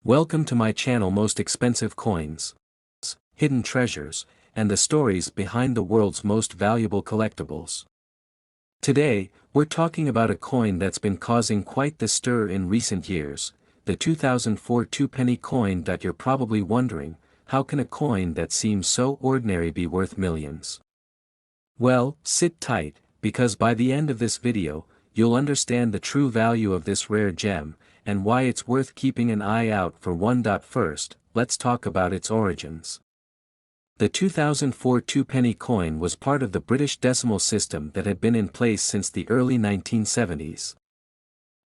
Welcome to my channel Most Expensive Coins, Hidden Treasures, and the stories behind the world's most valuable collectibles. Today, we're talking about a coin that's been causing quite the stir in recent years, the 2004 two-penny coin that you're probably wondering, how can a coin that seems so ordinary be worth millions? Well, sit tight, because by the end of this video, you'll understand the true value of this rare gem, and why it's worth keeping an eye out for. First, let's talk about its origins. The 2004 two-penny coin was part of the British decimal system that had been in place since the early 1970s.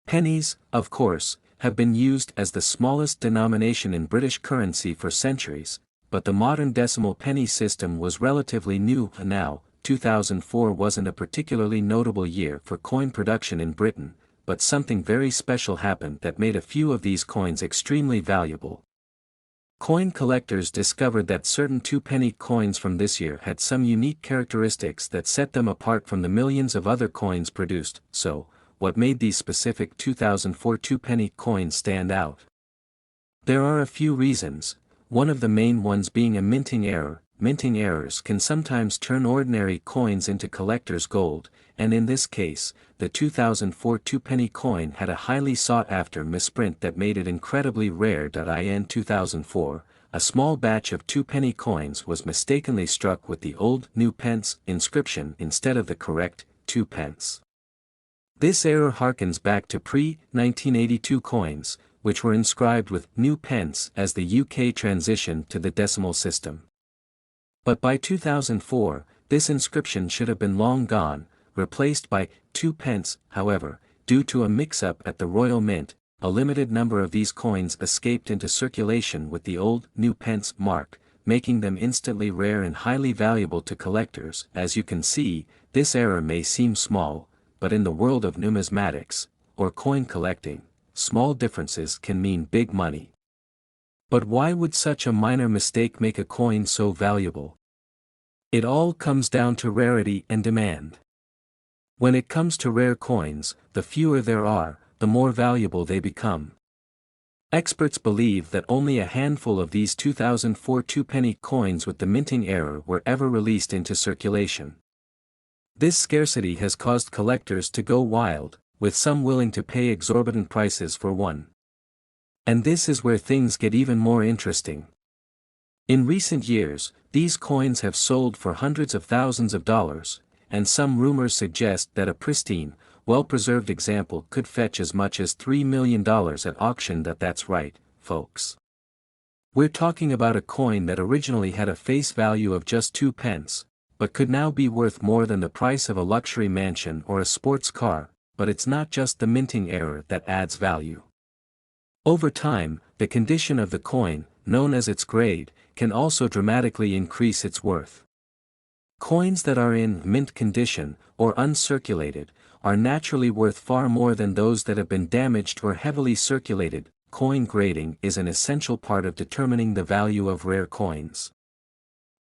Pennies, of course, have been used as the smallest denomination in British currency for centuries, but the modern decimal penny system was relatively new. Now, 2004 wasn't a particularly notable year for coin production in Britain, but something very special happened that made a few of these coins extremely valuable. Coin collectors discovered that certain two-penny coins from this year had some unique characteristics that set them apart from the millions of other coins produced. So, what made these specific 2004 two-penny coins stand out? There are a few reasons, one of the main ones being a minting error. Minting errors can sometimes turn ordinary coins into collector's gold, and in this case, the 2004 two-penny coin had a highly sought-after misprint that made it incredibly rare. In 2004, a small batch of two-penny coins was mistakenly struck with the old "new pence" inscription instead of the correct 2 pence. This error harkens back to pre-1982 coins, which were inscribed with "new pence" as the UK transitioned to the decimal system. But by 2004, this inscription should have been long gone, replaced by 2 pence. However, due to a mix-up at the Royal Mint, a limited number of these coins escaped into circulation with the old "new pence" mark, making them instantly rare and highly valuable to collectors. As you can see, this error may seem small, but in the world of numismatics, or coin collecting, small differences can mean big money. But why would such a minor mistake make a coin so valuable? It all comes down to rarity and demand. When it comes to rare coins, the fewer there are, the more valuable they become. Experts believe that only a handful of these 2004 two-penny coins with the minting error were ever released into circulation. This scarcity has caused collectors to go wild, with some willing to pay exorbitant prices for one. And this is where things get even more interesting. In recent years, these coins have sold for hundreds of thousands of dollars, and some rumors suggest that a pristine, well-preserved example could fetch as much as $3 million at auction. That's right, folks. We're talking about a coin that originally had a face value of just 2 pence, but could now be worth more than the price of a luxury mansion or a sports car. But it's not just the minting error that adds value. Over time, the condition of the coin, known as its grade, can also dramatically increase its worth. Coins that are in mint condition, or uncirculated, are naturally worth far more than those that have been damaged or heavily circulated. Coin grading is an essential part of determining the value of rare coins.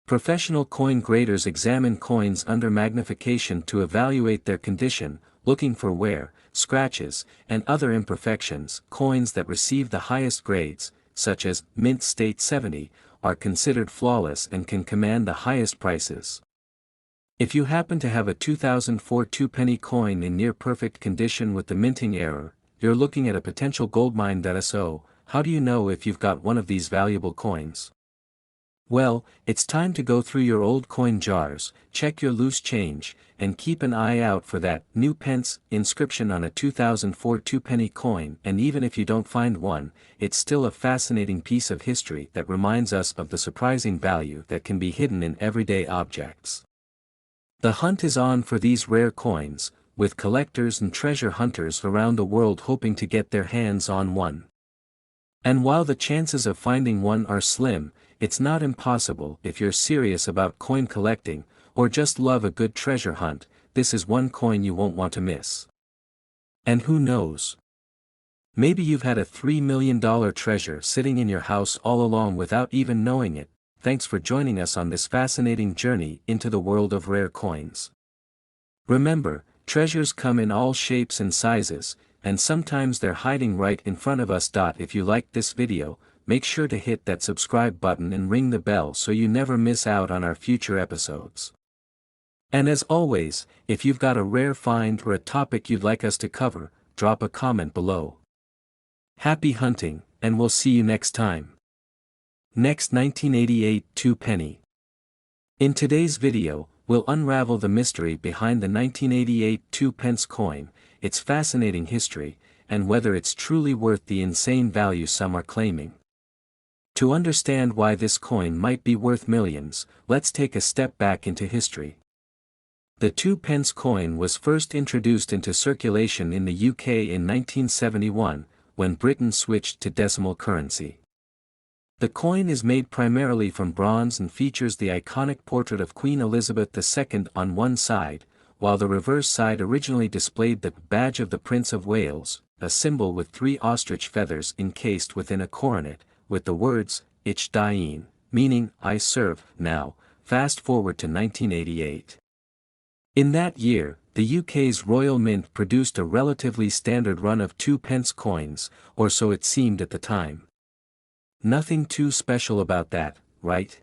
Professional coin graders examine coins under magnification to evaluate their condition, looking for wear, scratches, and other imperfections. Coins that receive the highest grades, such as Mint State 70, are considered flawless and can command the highest prices. If you happen to have a 2004 two-penny coin in near-perfect condition with the minting error, you're looking at a potential goldmine. So, how do you know if you've got one of these valuable coins? Well, it's time to go through your old coin jars, check your loose change, and keep an eye out for that "new pence" inscription on a 2004 two-penny coin. And even if you don't find one, it's still a fascinating piece of history that reminds us of the surprising value that can be hidden in everyday objects. The hunt is on for these rare coins, with collectors and treasure hunters around the world hoping to get their hands on one. And while the chances of finding one are slim, it's not impossible. If you're serious about coin collecting, or just love a good treasure hunt, this is one coin you won't want to miss. And who knows? Maybe you've had a $3 million treasure sitting in your house all along without even knowing it. Thanks for joining us on this fascinating journey into the world of rare coins. Remember, treasures come in all shapes and sizes, and sometimes they're hiding right in front of us. If you liked this video, make sure to hit that subscribe button and ring the bell so you never miss out on our future episodes. And as always, if you've got a rare find or a topic you'd like us to cover, drop a comment below. Happy hunting, and we'll see you next time. Next, 1988 2-penny. In today's video, we'll unravel the mystery behind the 1988 2-pence coin, its fascinating history, and whether it's truly worth the insane value some are claiming. To understand why this coin might be worth millions, let's take a step back into history. The 2-pence coin was first introduced into circulation in the UK in 1971, when Britain switched to decimal currency. The coin is made primarily from bronze and features the iconic portrait of Queen Elizabeth II on one side, while the reverse side originally displayed the badge of the Prince of Wales, a symbol with 3 ostrich feathers encased within a coronet, with the words, Ich diene, meaning, I serve. Now, fast forward to 1988. In that year, the UK's Royal Mint produced a relatively standard run of 2-pence coins, or so it seemed at the time. Nothing too special about that, right?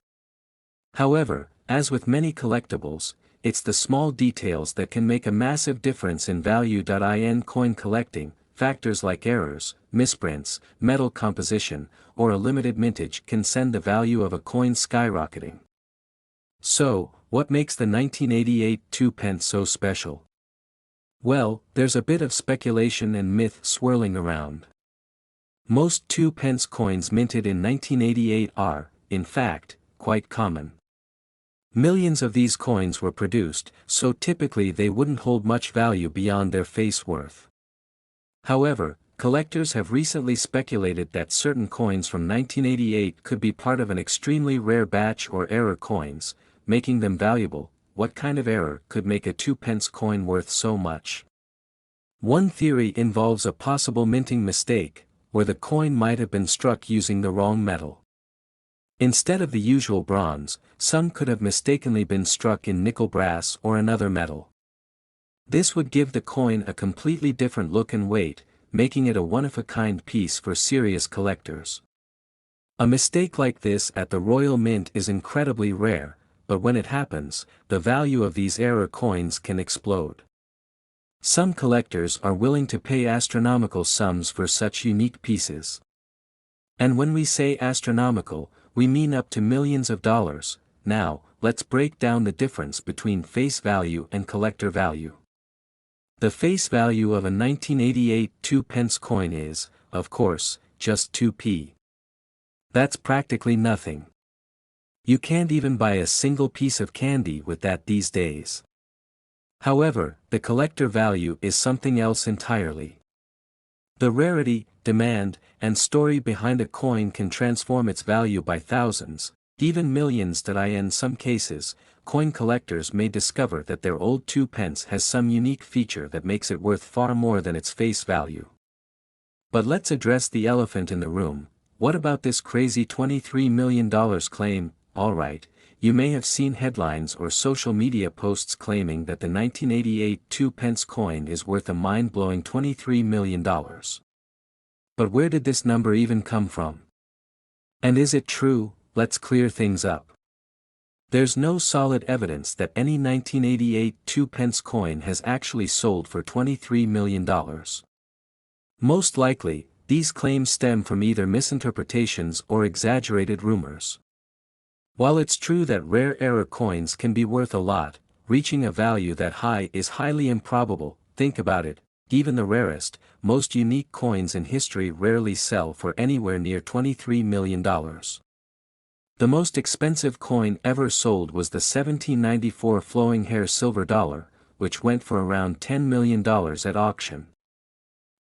However, as with many collectibles, it's the small details that can make a massive difference in value. In coin collecting, factors like errors, misprints, metal composition, or a limited mintage can send the value of a coin skyrocketing. So, what makes the 1988 2-pence so special? Well, there's a bit of speculation and myth swirling around. Most 2-pence coins minted in 1988 are, in fact, quite common. Millions of these coins were produced, so typically they wouldn't hold much value beyond their face worth. However, collectors have recently speculated that certain coins from 1988 could be part of an extremely rare batch or error coins, making them valuable. What kind of error could make a 2-pence coin worth so much? One theory involves a possible minting mistake, where the coin might have been struck using the wrong metal. Instead of the usual bronze, some could have mistakenly been struck in nickel brass or another metal. This would give the coin a completely different look and weight, making it a one-of-a-kind piece for serious collectors. A mistake like this at the Royal Mint is incredibly rare, but when it happens, the value of these error coins can explode. Some collectors are willing to pay astronomical sums for such unique pieces. And when we say astronomical, we mean up to millions of dollars. Now, let's break down the difference between face value and collector value. The face value of a 1988 2-pence coin is, of course, just 2p. That's practically nothing. You can't even buy a single piece of candy with that these days. However, the collector value is something else entirely. The rarity, demand, and story behind a coin can transform its value by thousands, even millions. In some cases, coin collectors may discover that their old 2-pence has some unique feature that makes it worth far more than its face value. But let's address the elephant in the room. What about this crazy $23 million claim? Alright, you may have seen headlines or social media posts claiming that the 1988 2-pence coin is worth a mind-blowing $23 million. But where did this number even come from? And is it true? Let's clear things up. There's no solid evidence that any 1988 2-pence coin has actually sold for $23 million. Most likely, these claims stem from either misinterpretations or exaggerated rumors. While it's true that rare error coins can be worth a lot, reaching a value that high is highly improbable. Think about it, even the rarest, most unique coins in history rarely sell for anywhere near $23 million. The most expensive coin ever sold was the 1794 flowing hair silver dollar, which went for around $10 million at auction.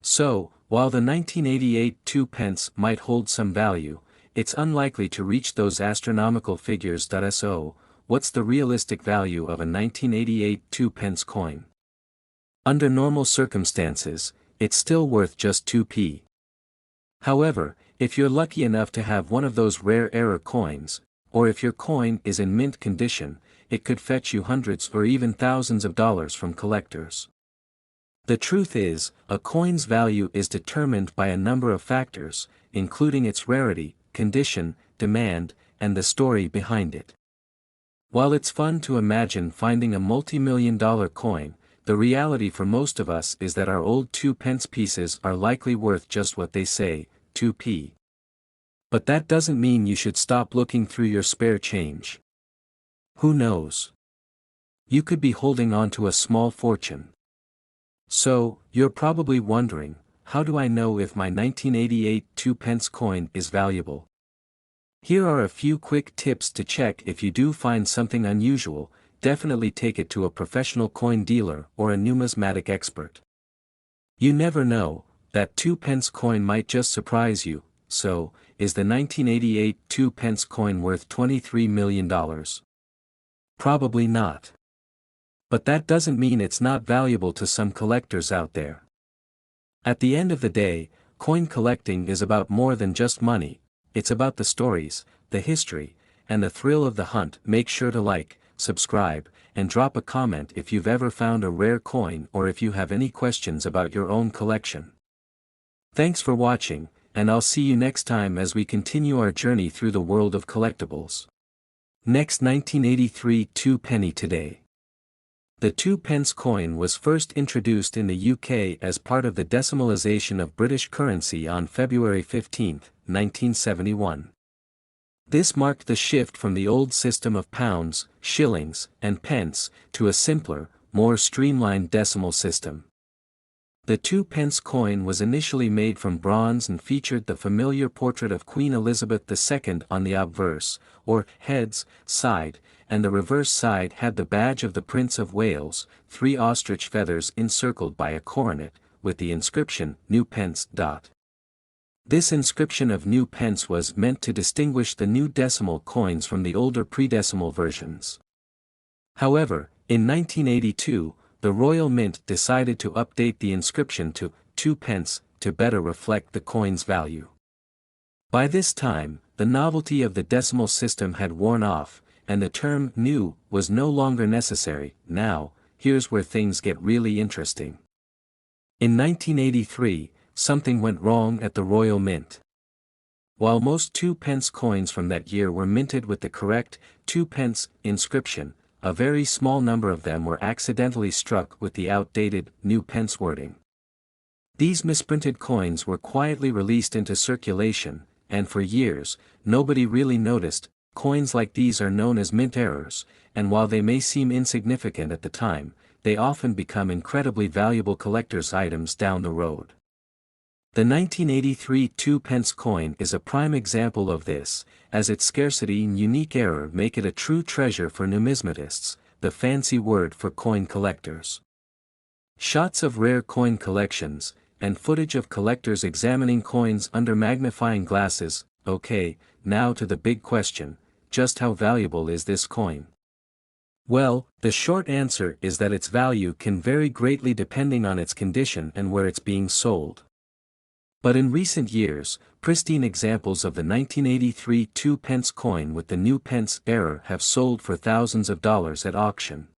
So, while the 1988 2-pence might hold some value, it's unlikely to reach those astronomical figures. So, what's the realistic value of a 1988 2-pence coin? Under normal circumstances, it's still worth just 2p. However, if you're lucky enough to have one of those rare error coins, or if your coin is in mint condition, it could fetch you hundreds or even thousands of dollars from collectors. The truth is, a coin's value is determined by a number of factors, including its rarity, condition, demand, and the story behind it. While it's fun to imagine finding a multi-million-dollar coin, the reality for most of us is that our old 2-pence pieces are likely worth just what they say, 2p. But that doesn't mean you should stop looking through your spare change. Who knows? You could be holding on to a small fortune. So, you're probably wondering, how do I know if my 1988 2-pence coin is valuable? Here are a few quick tips to check. If you do find something unusual, definitely take it to a professional coin dealer or a numismatic expert. You never know, that 2-pence coin might just surprise you. So, is the 1988 2-pence coin worth $23 million? Probably not. But that doesn't mean it's not valuable to some collectors out there. At the end of the day, coin collecting is about more than just money. It's about the stories, the history, and the thrill of the hunt. Make sure to like, subscribe, and drop a comment if you've ever found a rare coin or if you have any questions about your own collection. Thanks for watching, and I'll see you next time as we continue our journey through the world of collectibles. Next, 1983 2-penny today. The 2-pence coin was first introduced in the UK as part of the decimalization of British currency on February 15, 1971. This marked the shift from the old system of pounds, shillings, and pence, to a simpler, more streamlined decimal system. The 2-pence coin was initially made from bronze and featured the familiar portrait of Queen Elizabeth II on the obverse, or heads, side, and the reverse side had the badge of the Prince of Wales, 3 ostrich feathers encircled by a coronet, with the inscription, New Pence. This inscription of New Pence was meant to distinguish the new decimal coins from the older pre-decimal versions. However, in 1982, the Royal Mint decided to update the inscription to 2-pence to better reflect the coin's value. By this time, the novelty of the decimal system had worn off, and the term new was no longer necessary. Now, here's where things get really interesting. In 1983, something went wrong at the Royal Mint. While most 2-pence coins from that year were minted with the correct 2-pence inscription, a very small number of them were accidentally struck with the outdated New Pence wording. These misprinted coins were quietly released into circulation, and for years, nobody really noticed. Coins like these are known as mint errors, and while they may seem insignificant at the time, they often become incredibly valuable collector's items down the road. The 1983 2-pence coin is a prime example of this, as its scarcity and unique error make it a true treasure for numismatists, the fancy word for coin collectors. Shots of rare coin collections, and footage of collectors examining coins under magnifying glasses. Okay, now to the big question, just how valuable is this coin? Well, the short answer is that its value can vary greatly depending on its condition and where it's being sold. But in recent years, pristine examples of the 1983 2-pence coin with the New Pence error have sold for thousands of dollars at auction.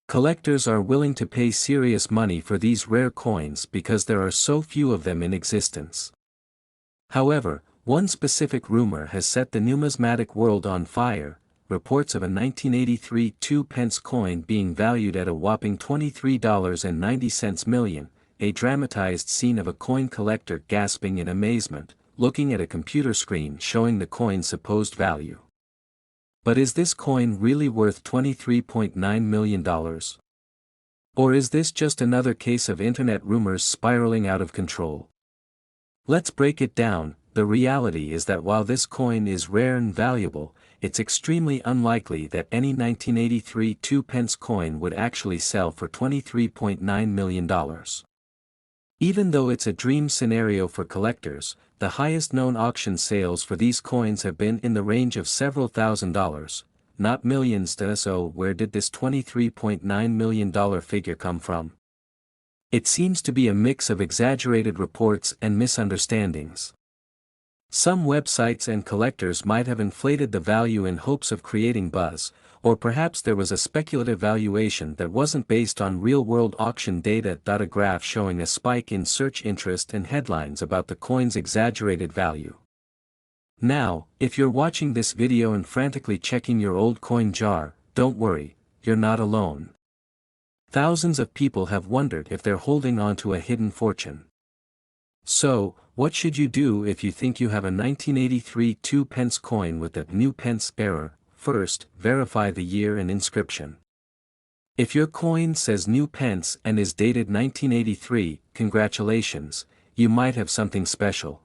Collectors are willing to pay serious money for these rare coins because there are so few of them in existence. However, one specific rumor has set the numismatic world on fire. Reports of a 1983 2-pence coin being valued at a whopping $23.90 million. A dramatized scene of a coin collector gasping in amazement, looking at a computer screen showing the coin's supposed value. But is this coin really worth $23.9 million? Or is this just another case of internet rumors spiraling out of control? Let's break it down. The reality is that while this coin is rare and valuable, it's extremely unlikely that any 1983 2-pence coin would actually sell for $23.9 million. Even though it's a dream scenario for collectors, the highest known auction sales for these coins have been in the range of several $1,000s, not millions. So where did this $23.9 million figure come from? It seems to be a mix of exaggerated reports and misunderstandings. Some websites and collectors might have inflated the value in hopes of creating buzz, or perhaps there was a speculative valuation that wasn't based on real-world auction data. A graph showing a spike in search interest and headlines about the coin's exaggerated value. Now, if you're watching this video and frantically checking your old coin jar, don't worry, you're not alone. Thousands of people have wondered if they're holding on to a hidden fortune. So, what should you do if you think you have a 1983 2-pence coin with a new pence error? First, verify the year and inscription. If your coin says new pence and is dated 1983, congratulations, you might have something special.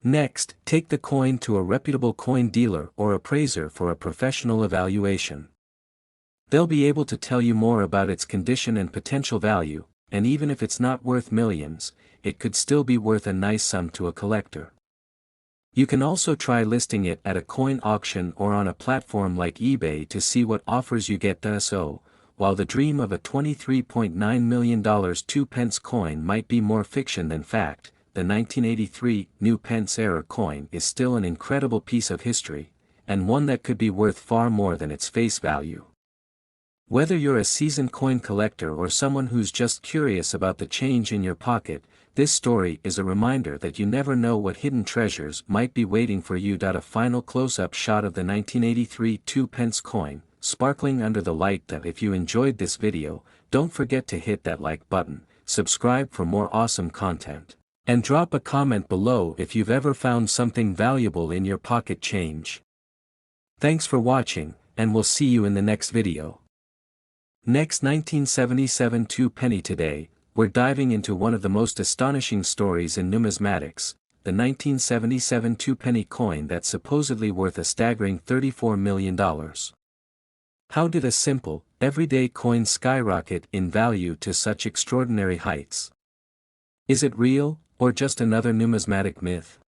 Next, take the coin to a reputable coin dealer or appraiser for a professional evaluation. They'll be able to tell you more about its condition and potential value, and even if it's not worth millions, it could still be worth a nice sum to a collector. You can also try listing it at a coin auction or on a platform like eBay to see what offers you get. So, while the dream of a $23.9 million 2-pence coin might be more fiction than fact, the 1983 new pence era coin is still an incredible piece of history, and one that could be worth far more than its face value. Whether you're a seasoned coin collector or someone who's just curious about the change in your pocket, this story is a reminder that you never know what hidden treasures might be waiting for you. A final close-up shot of the 1983 2-pence coin, sparkling under the light. If you enjoyed this video, don't forget to hit that like button, subscribe for more awesome content, and drop a comment below if you've ever found something valuable in your pocket change. Thanks for watching, and we'll see you in the next video. Next, 1977 2-penny. Today, we're diving into one of the most astonishing stories in numismatics, the 1977 2-penny coin that's supposedly worth a staggering $34 million. How did a simple, everyday coin skyrocket in value to such extraordinary heights? Is it real, or just another numismatic myth?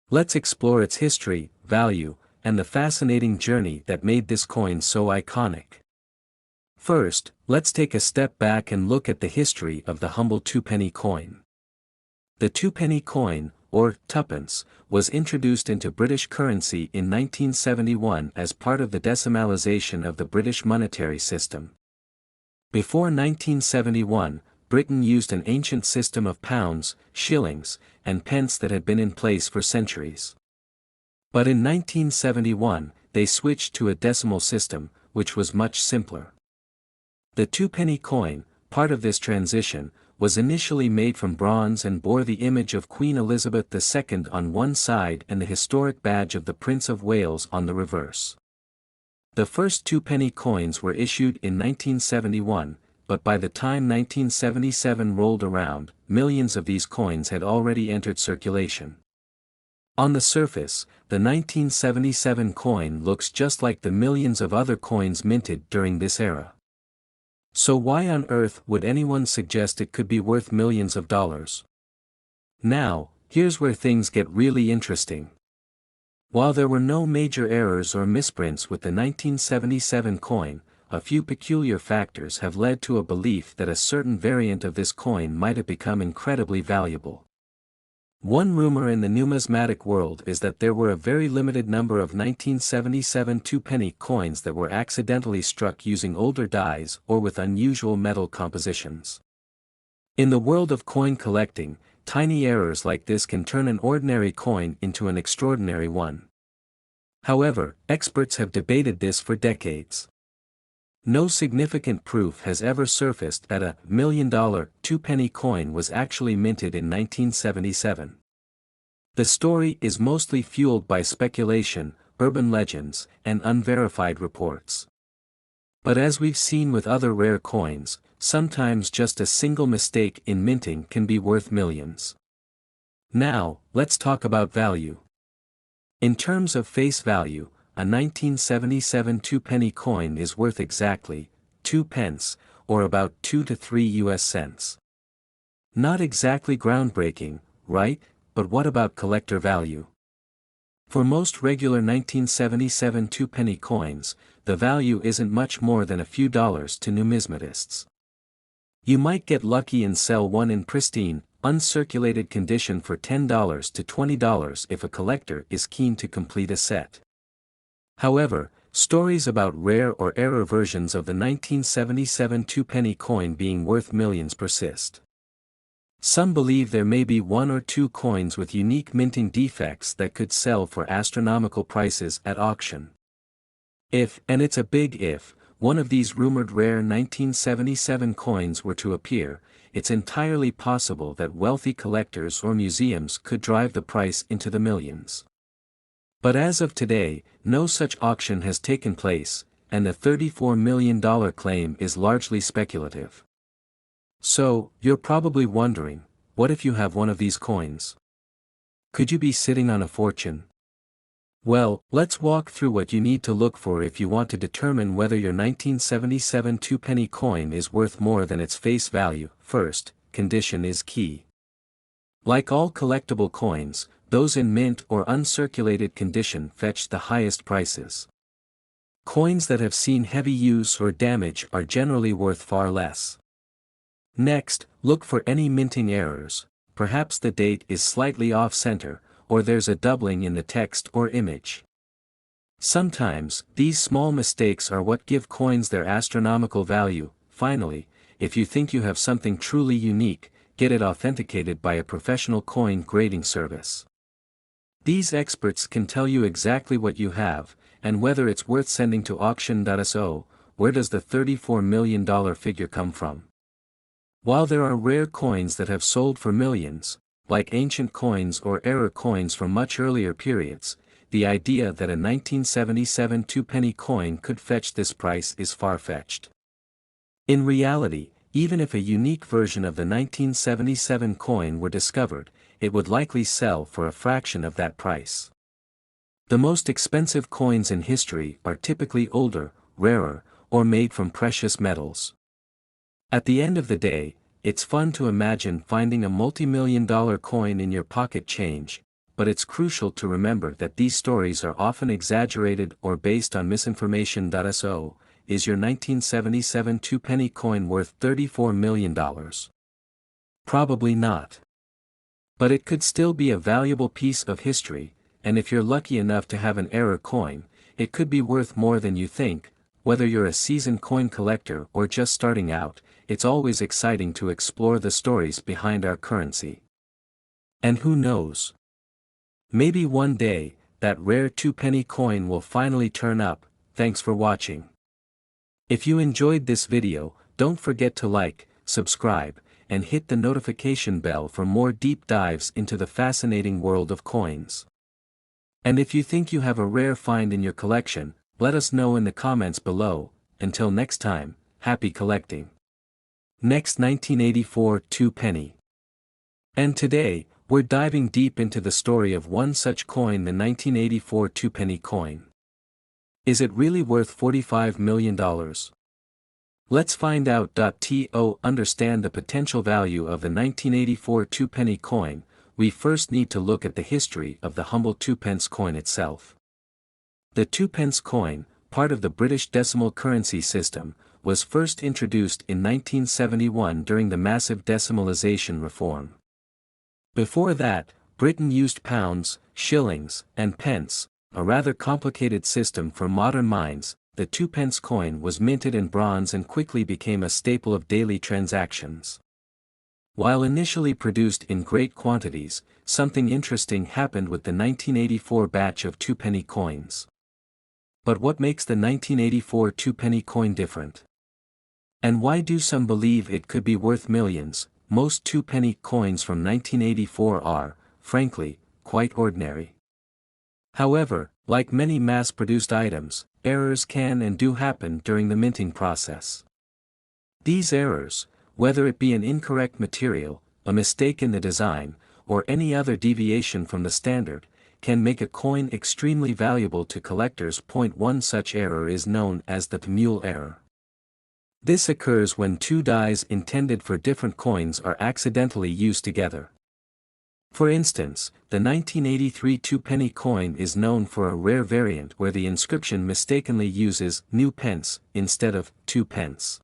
Let's explore its history, value, and the fascinating journey that made this coin so iconic. First, let's take a step back and look at the history of the humble 2-penny coin. The 2-penny coin, or tuppence, was introduced into British currency in 1971 as part of the decimalization of the British monetary system. Before 1971, Britain used an ancient system of pounds, shillings, and pence that had been in place for centuries. But in 1971, they switched to a decimal system, which was much simpler. The 2-penny coin, part of this transition, was initially made from bronze and bore the image of Queen Elizabeth II on one side and the historic badge of the Prince of Wales on the reverse. The first 2-penny coins were issued in 1971, but by the time 1977 rolled around, millions of these coins had already entered circulation. On the surface, the 1977 coin looks just like the millions of other coins minted during this era. So why on earth would anyone suggest it could be worth millions of dollars? Now, here's where things get really interesting. While there were no major errors or misprints with the 1977 coin, a few peculiar factors have led to a belief that a certain variant of this coin might have become incredibly valuable. One rumor in the numismatic world is that there were a very limited number of 1977 2-penny coins that were accidentally struck using older dies or with unusual metal compositions. In the world of coin collecting, tiny errors like this can turn an ordinary coin into an extraordinary one. However, experts have debated this for decades. No significant proof has ever surfaced that a $1 million 2-penny coin was actually minted in 1977. The story is mostly fueled by speculation, urban legends, and unverified reports. But as we've seen with other rare coins, sometimes just a single mistake in minting can be worth millions. Now, let's talk about value. In terms of face value, a 1977 2-penny coin is worth exactly 2 pence, or about 2 to 3 US cents. Not exactly groundbreaking, right? But what about collector value? For most regular 1977 2-penny coins, the value isn't much more than a few dollars to numismatists. You might get lucky and sell one in pristine, uncirculated condition for $10 to $20 if a collector is keen to complete a set. However, stories about rare or error versions of the 1977 two-penny coin being worth millions persist. Some believe there may be one or two coins with unique minting defects that could sell for astronomical prices at auction. If, and it's a big if, one of these rumored rare 1977 coins were to appear, it's entirely possible that wealthy collectors or museums could drive the price into the millions. But as of today, no such auction has taken place, and the $34 million claim is largely speculative. So, you're probably wondering, what if you have one of these coins? Could you be sitting on a fortune? Well, let's walk through what you need to look for if you want to determine whether your 1977 two-penny coin is worth more than its face value. First, condition is key. Like all collectible coins, those in mint or uncirculated condition fetch the highest prices. Coins that have seen heavy use or damage are generally worth far less. Next, look for any minting errors, perhaps the date is slightly off-center, or there's a doubling in the text or image. Sometimes, these small mistakes are what give coins their astronomical value. Finally, if you think you have something truly unique, get it authenticated by a professional coin grading service. These experts can tell you exactly what you have, and whether it's worth sending to auction.so. Where does the $34 million figure come from? While there are rare coins that have sold for millions, like ancient coins or error coins from much earlier periods, the idea that a 1977 two-penny coin could fetch this price is far-fetched. In reality, even if a unique version of the 1977 coin were discovered, it would likely sell for a fraction of that price. The most expensive coins in history are typically older, rarer, or made from precious metals. At the end of the day, it's fun to imagine finding a multi-million-dollar coin in your pocket change, but it's crucial to remember that these stories are often exaggerated or based on misinformation. So, is your 1977 two-penny coin worth $34 million? Probably not. But it could still be a valuable piece of history, and if you're lucky enough to have an error coin, it could be worth more than you think. Whether you're a seasoned coin collector or just starting out, it's always exciting to explore the stories behind our currency. And who knows? Maybe one day, that rare two-penny coin will finally turn up. Thanks for watching. If you enjoyed this video, don't forget to like, subscribe, and hit the notification bell for more deep dives into the fascinating world of coins. And if you think you have a rare find in your collection, let us know in the comments below. Until next time, happy collecting. Next, 1984 two-penny. And today, we're diving deep into the story of one such coin, the 1984 two-penny coin. Is it really worth $45 million? Let's find out. To understand the potential value of the 1984 two-penny coin, we first need to look at the history of the humble two-pence coin itself. The two-pence coin, part of the British decimal currency system, was first introduced in 1971 during the massive decimalization reform. Before that, Britain used pounds, shillings, and pence, a rather complicated system for modern minds. The two-pence coin was minted in bronze and quickly became a staple of daily transactions. While initially produced in great quantities, something interesting happened with the 1984 batch of two-penny coins. But what makes the 1984 two-penny coin different? And why do some believe it could be worth millions? Most two-penny coins from 1984 are, frankly, quite ordinary. However, like many mass-produced items, errors can and do happen during the minting process. These errors, whether it be an incorrect material, a mistake in the design, or any other deviation from the standard, can make a coin extremely valuable to collectors. One such error is known as the mule error. This occurs when two dies intended for different coins are accidentally used together. For instance, the 1983 two-penny coin is known for a rare variant where the inscription mistakenly uses new pence instead of 2 pence.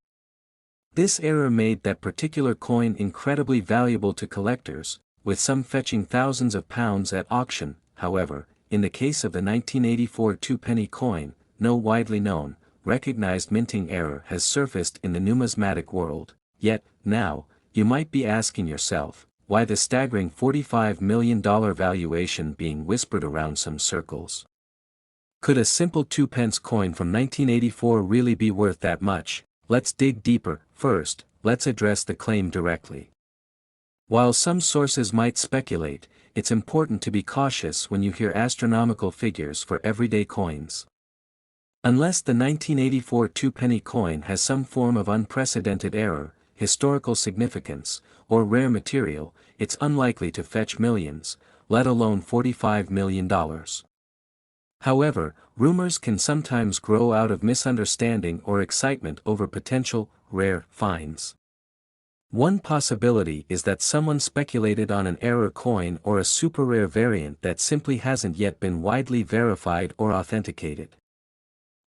This error made that particular coin incredibly valuable to collectors, with some fetching thousands of pounds at auction. However, in the case of the 1984 two-penny coin, no widely known, recognized minting error has surfaced in the numismatic world. Yet, now, you might be asking yourself, why the staggering $45 million valuation being whispered around some circles? Could a simple 2-pence coin from 1984 really be worth that much? Let's dig deeper. First, let's address the claim directly. While some sources might speculate, it's important to be cautious when you hear astronomical figures for everyday coins. Unless the 1984 two-penny coin has some form of unprecedented error, historical significance, or rare material, it's unlikely to fetch millions, let alone $45 million. However, rumors can sometimes grow out of misunderstanding or excitement over potential, rare finds. One possibility is that someone speculated on an error coin or a super-rare variant that simply hasn't yet been widely verified or authenticated.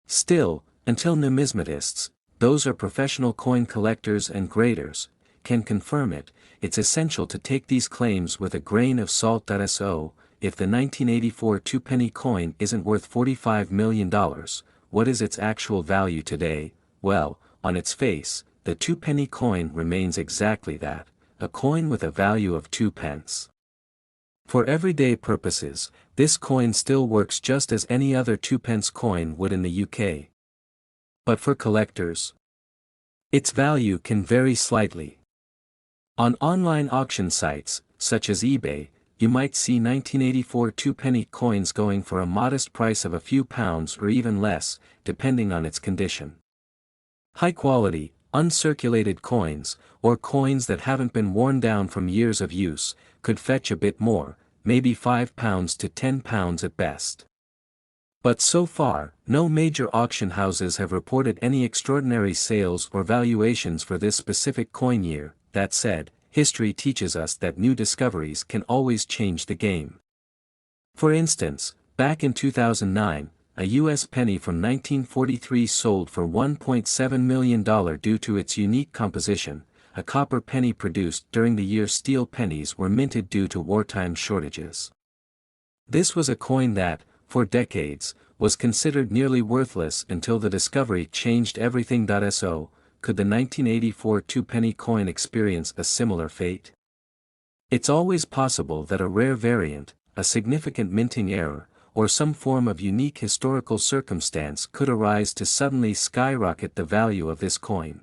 Still, until numismatists, those are professional coin collectors and graders, can confirm it, it's essential to take these claims with a grain of salt. So, if the 1984 two-penny coin isn't worth $45 million, what is its actual value today? Well, on its face, the two-penny coin remains exactly that, a coin with a value of 2 pence. For everyday purposes, this coin still works just as any other 2-pence coin would in the UK. But for collectors, its value can vary slightly. On online auction sites, such as eBay, you might see 1984 two-penny coins going for a modest price of a few pounds or even less, depending on its condition. High-quality, uncirculated coins, or coins that haven't been worn down from years of use, could fetch a bit more, maybe £5 to £10 at best. But so far, no major auction houses have reported any extraordinary sales or valuations for this specific coin year. That said, history teaches us that new discoveries can always change the game. For instance, back in 2009, a U.S. penny from 1943 sold for $1.7 million due to its unique composition, a copper penny produced during the year steel pennies were minted due to wartime shortages. This was a coin that, for decades, was considered nearly worthless until the discovery changed everything. So, could the 1984 two-penny coin experience a similar fate? It's always possible that a rare variant, a significant minting error, or some form of unique historical circumstance could arise to suddenly skyrocket the value of this coin.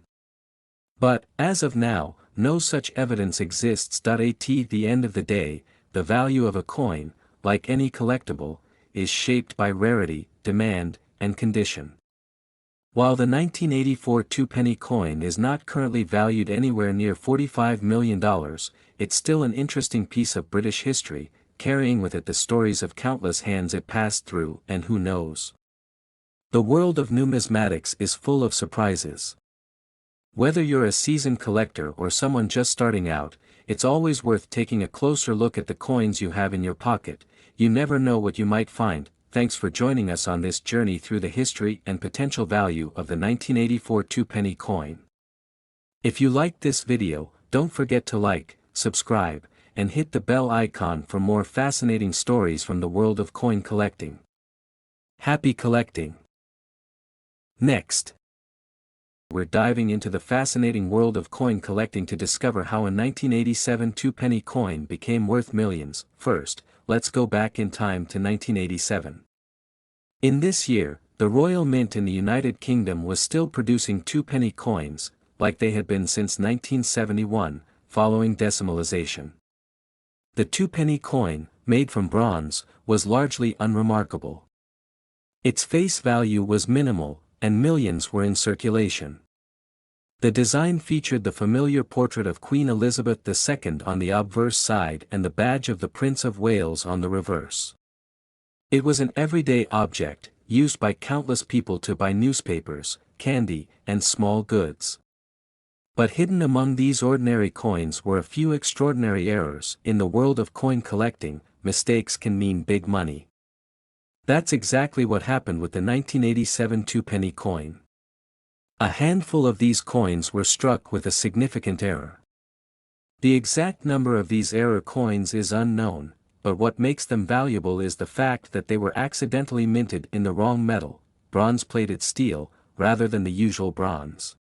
But, as of now, no such evidence exists. At the end of the day, the value of a coin, like any collectible, is shaped by rarity, demand, and condition. While the 1984 two-penny coin is not currently valued anywhere near $45 million, it's still an interesting piece of British history, carrying with it the stories of countless hands it passed through, and who knows. The world of numismatics is full of surprises. Whether you're a seasoned collector or someone just starting out, it's always worth taking a closer look at the coins you have in your pocket. You never know what you might find. Thanks for joining us on this journey through the history and potential value of the 1984 two-penny coin. If you liked this video, don't forget to like, subscribe, and hit the bell icon for more fascinating stories from the world of coin collecting. Happy collecting! Next, we're diving into the fascinating world of coin collecting to discover how a 1987 two-penny coin became worth millions. First, let's go back in time to 1987. In this year, the Royal Mint in the United Kingdom was still producing two-penny coins, like they had been since 1971, following decimalization. The two-penny coin, made from bronze, was largely unremarkable. Its face value was minimal, and millions were in circulation. The design featured the familiar portrait of Queen Elizabeth II on the obverse side and the badge of the Prince of Wales on the reverse. It was an everyday object, used by countless people to buy newspapers, candy, and small goods. But hidden among these ordinary coins were a few extraordinary errors. In the world of coin collecting, mistakes can mean big money. That's exactly what happened with the 1987 two-penny coin. A handful of these coins were struck with a significant error. The exact number of these error coins is unknown, but what makes them valuable is the fact that they were accidentally minted in the wrong metal, bronze-plated steel, rather than the usual bronze.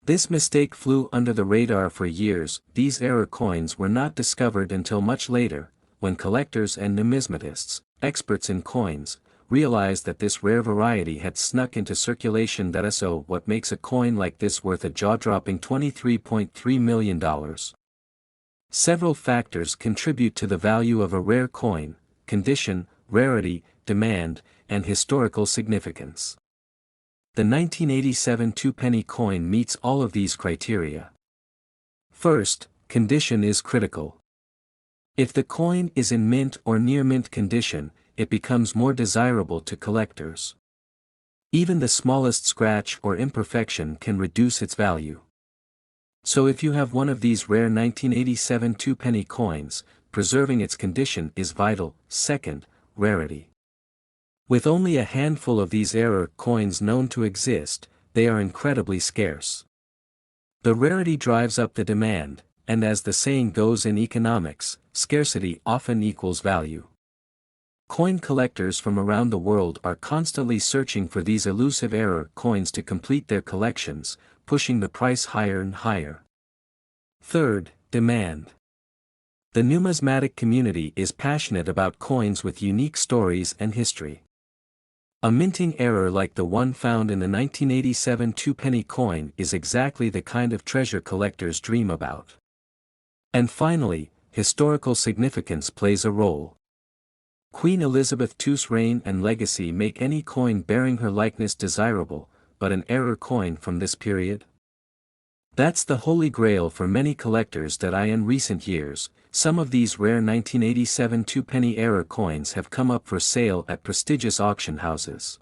This mistake flew under the radar for years. These error coins were not discovered until much later, when collectors and numismatists, experts in coins, realized that this rare variety had snuck into circulation. So what makes a coin like this worth a jaw-dropping $23.3 million? Several factors contribute to the value of a rare coin: condition, rarity, demand, and historical significance. The 1987 two-penny coin meets all of these criteria. First, condition is critical. If the coin is in mint or near mint condition, it becomes more desirable to collectors. Even the smallest scratch or imperfection can reduce its value. So if you have one of these rare 1987 two-penny coins, preserving its condition is vital. Second, rarity. With only a handful of these error coins known to exist, they are incredibly scarce. The rarity drives up the demand, and as the saying goes in economics, scarcity often equals value. Coin collectors from around the world are constantly searching for these elusive error coins to complete their collections, pushing the price higher and higher. Third, demand. The numismatic community is passionate about coins with unique stories and history. A minting error like the one found in the 1987 two-penny coin is exactly the kind of treasure collectors dream about. And finally, historical significance plays a role. Queen Elizabeth II's reign and legacy make any coin bearing her likeness desirable, but an error coin from this period? That's the holy grail for many collectors. In recent years, some of these rare 1987 two-penny error coins have come up for sale at prestigious auction houses.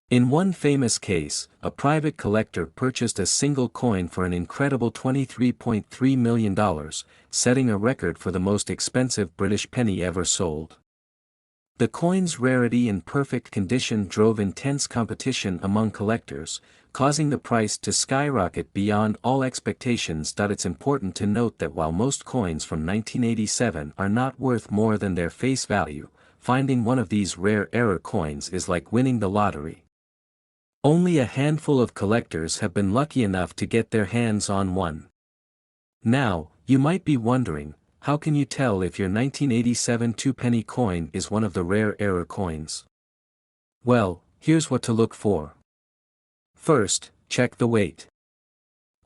In one famous case, a private collector purchased a single coin for an incredible $23.3 million, setting a record for the most expensive British penny ever sold. The coin's rarity and perfect condition drove intense competition among collectors, causing the price to skyrocket beyond all expectations. It's important to note that while most coins from 1987 are not worth more than their face value, finding one of these rare error coins is like winning the lottery. Only a handful of collectors have been lucky enough to get their hands on one. Now, you might be wondering, how can you tell if your 1987 two-penny coin is one of the rare error coins? Well, here's what to look for. First, check the weight.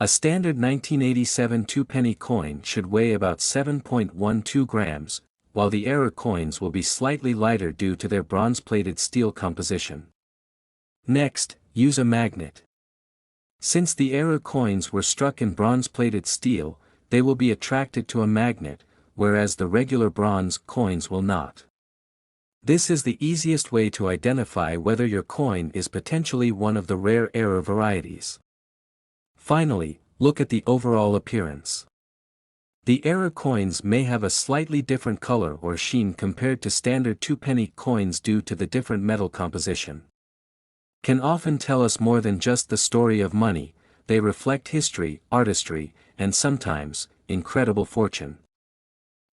A standard 1987 two-penny coin should weigh about 7.12 grams, while the error coins will be slightly lighter due to their bronze-plated steel composition. Next, use a magnet. Since the error coins were struck in bronze-plated steel, they will be attracted to a magnet, whereas the regular bronze coins will not. This is the easiest way to identify whether your coin is potentially one of the rare error varieties. Finally, look at the overall appearance. The error coins may have a slightly different color or sheen compared to standard two-penny coins due to the different metal composition. Can often tell us more than just the story of money. They reflect history, artistry, and sometimes, incredible fortune.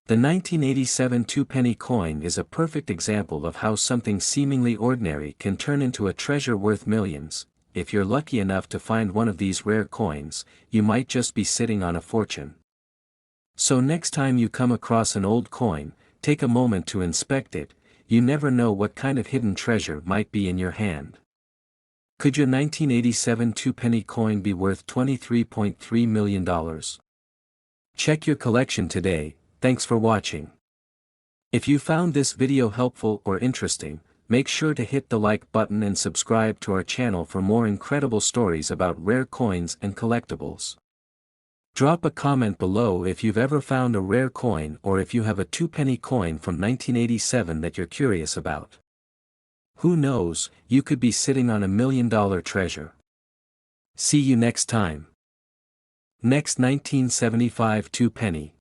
The 1987 two-penny coin is a perfect example of how something seemingly ordinary can turn into a treasure worth millions. If you're lucky enough to find one of these rare coins, you might just be sitting on a fortune. So next time you come across an old coin, take a moment to inspect it. You never know what kind of hidden treasure might be in your hand. Could your 1987 two-penny coin be worth $23.3 million? Check your collection today. Thanks for watching. If you found this video helpful or interesting, make sure to hit the like button and subscribe to our channel for more incredible stories about rare coins and collectibles. Drop a comment below if you've ever found a rare coin or if you have a two-penny coin from 1987 that you're curious about. Who knows, you could be sitting on $1 million treasure. See you next time. Next 1975 two-penny.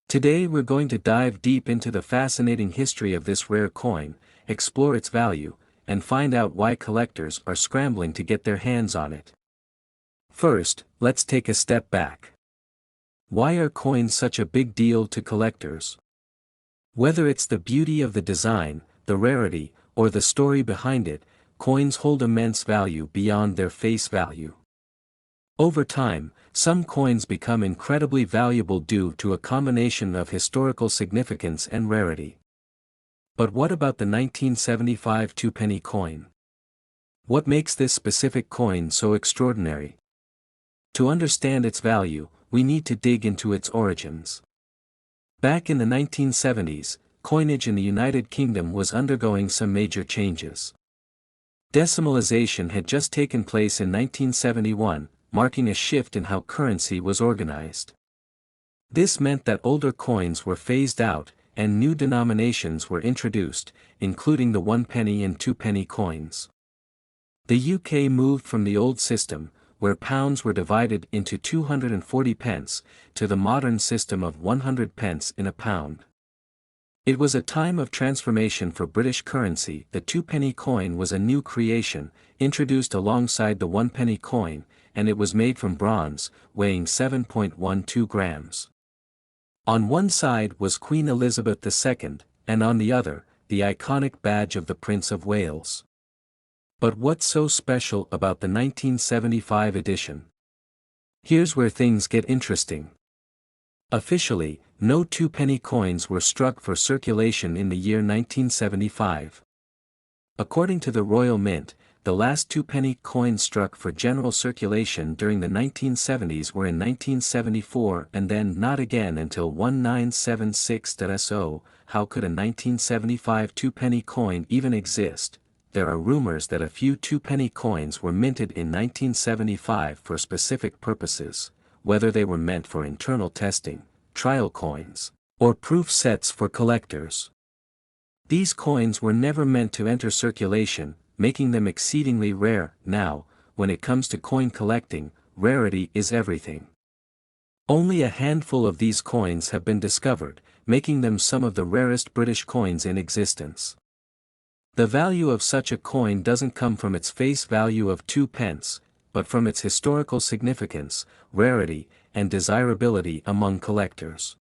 Today we're going to dive deep into the fascinating history of this rare coin, explore its value, and find out why collectors are scrambling to get their hands on it. First, let's take a step back. Why are coins such a big deal to collectors? Whether it's the beauty of the design, the rarity, or the story behind it, coins hold immense value beyond their face value. Over time, some coins become incredibly valuable due to a combination of historical significance and rarity. But what about the 1975 two-penny coin? What makes this specific coin so extraordinary? To understand its value, we need to dig into its origins. Back in the 1970s, coinage in the United Kingdom was undergoing some major changes. Decimalization had just taken place in 1971, marking a shift in how currency was organized. This meant that older coins were phased out, and new denominations were introduced, including the 1 penny and 2 penny coins. The UK moved from the old system, where pounds were divided into 240 pence, to the modern system of 100 pence in a pound. It was a time of transformation for British currency. The 2-penny coin was a new creation, introduced alongside the 1-penny coin, and it was made from bronze, weighing 7.12 grams. On one side was Queen Elizabeth II, and on the other, the iconic badge of the Prince of Wales. But what's so special about the 1975 edition? Here's where things get interesting. Officially, no 2-penny coins were struck for circulation in the year 1975. According to the Royal Mint, the last 2-penny coins struck for general circulation during the 1970s were in 1974 and then not again until 1976. How could a 1975 2-penny coin even exist? There are rumors that a few 2-penny coins were minted in 1975 for specific purposes, whether they were meant for internal testing, trial coins, or proof sets for collectors. These coins were never meant to enter circulation, making them exceedingly rare. Now, when it comes to coin collecting, rarity is everything. Only a handful of these coins have been discovered, making them some of the rarest British coins in existence. The value of such a coin doesn't come from its face value of 2 pence, but from its historical significance, rarity, and desirability among collectors.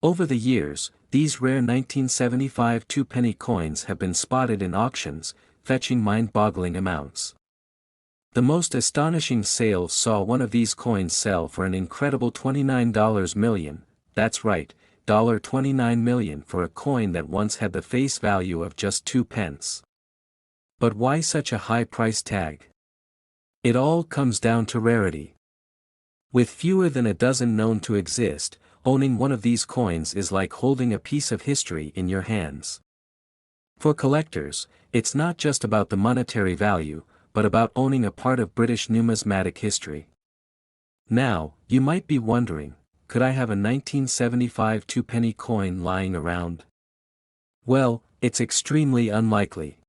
Over the years, these rare 1975 2-penny coins have been spotted in auctions, fetching mind-boggling amounts. The most astonishing sale saw one of these coins sell for an incredible $29 million, that's right, $29 million for a coin that once had the face value of just 2 pence. But why such a high price tag? It all comes down to rarity. With fewer than a dozen known to exist, owning one of these coins is like holding a piece of history in your hands. For collectors, it's not just about the monetary value, but about owning a part of British numismatic history. Now, you might be wondering, could I have a 1975 2-penny coin lying around? Well, it's extremely unlikely.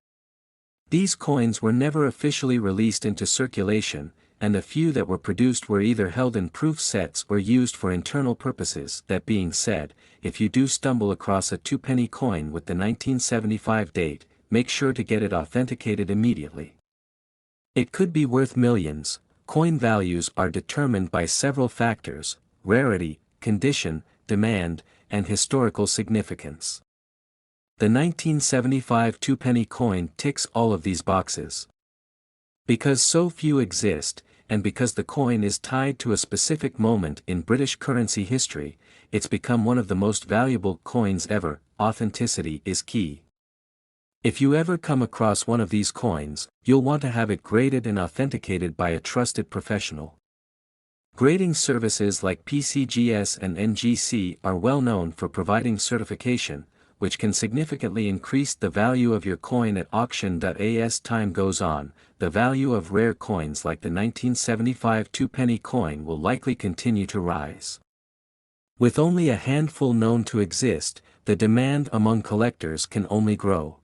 These coins were never officially released into circulation, and the few that were produced were either held in proof sets or used for internal purposes. That being said, if you do stumble across a 2-penny coin with the 1975 date, make sure to get it authenticated immediately. It could be worth millions. Coin values are determined by several factors: rarity, condition, demand, and historical significance. The 1975 2-penny coin ticks all of these boxes. Because so few exist, and because the coin is tied to a specific moment in British currency history, it's become one of the most valuable coins ever. Authenticity is key. If you ever come across one of these coins, you'll want to have it graded and authenticated by a trusted professional. Grading services like PCGS and NGC are well known for providing certification, which can significantly increase the value of your coin at auction. As time goes on, the value of rare coins like the 1975 2-penny coin will likely continue to rise. With only a handful known to exist, the demand among collectors can only grow.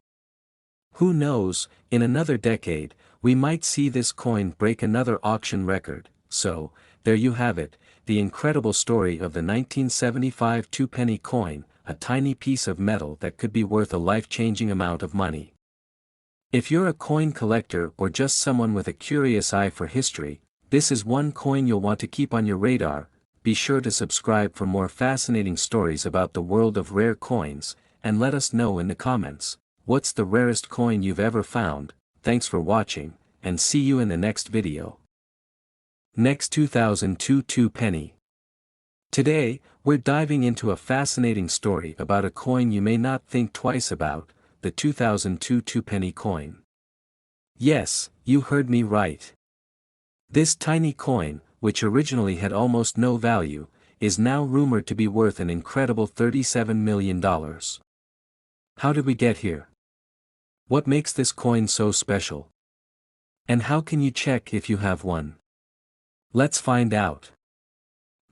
Who knows, in another decade, we might see this coin break another auction record. So, there you have it, the incredible story of the 1975 2-penny coin, a tiny piece of metal that could be worth a life-changing amount of money. If you're a coin collector or just someone with a curious eye for history, this is one coin you'll want to keep on your radar. Be sure to subscribe for more fascinating stories about the world of rare coins, and let us know in the comments, what's the rarest coin you've ever found. Thanks for watching, and see you in the next video. Next, 2002 penny. Today, we're diving into a fascinating story about a coin you may not think twice about, the 2002 penny coin. Yes, you heard me right. This tiny coin, which originally had almost no value, is now rumored to be worth an incredible $37 million. How did we get here? What makes this coin so special? And how can you check if you have one? Let's find out.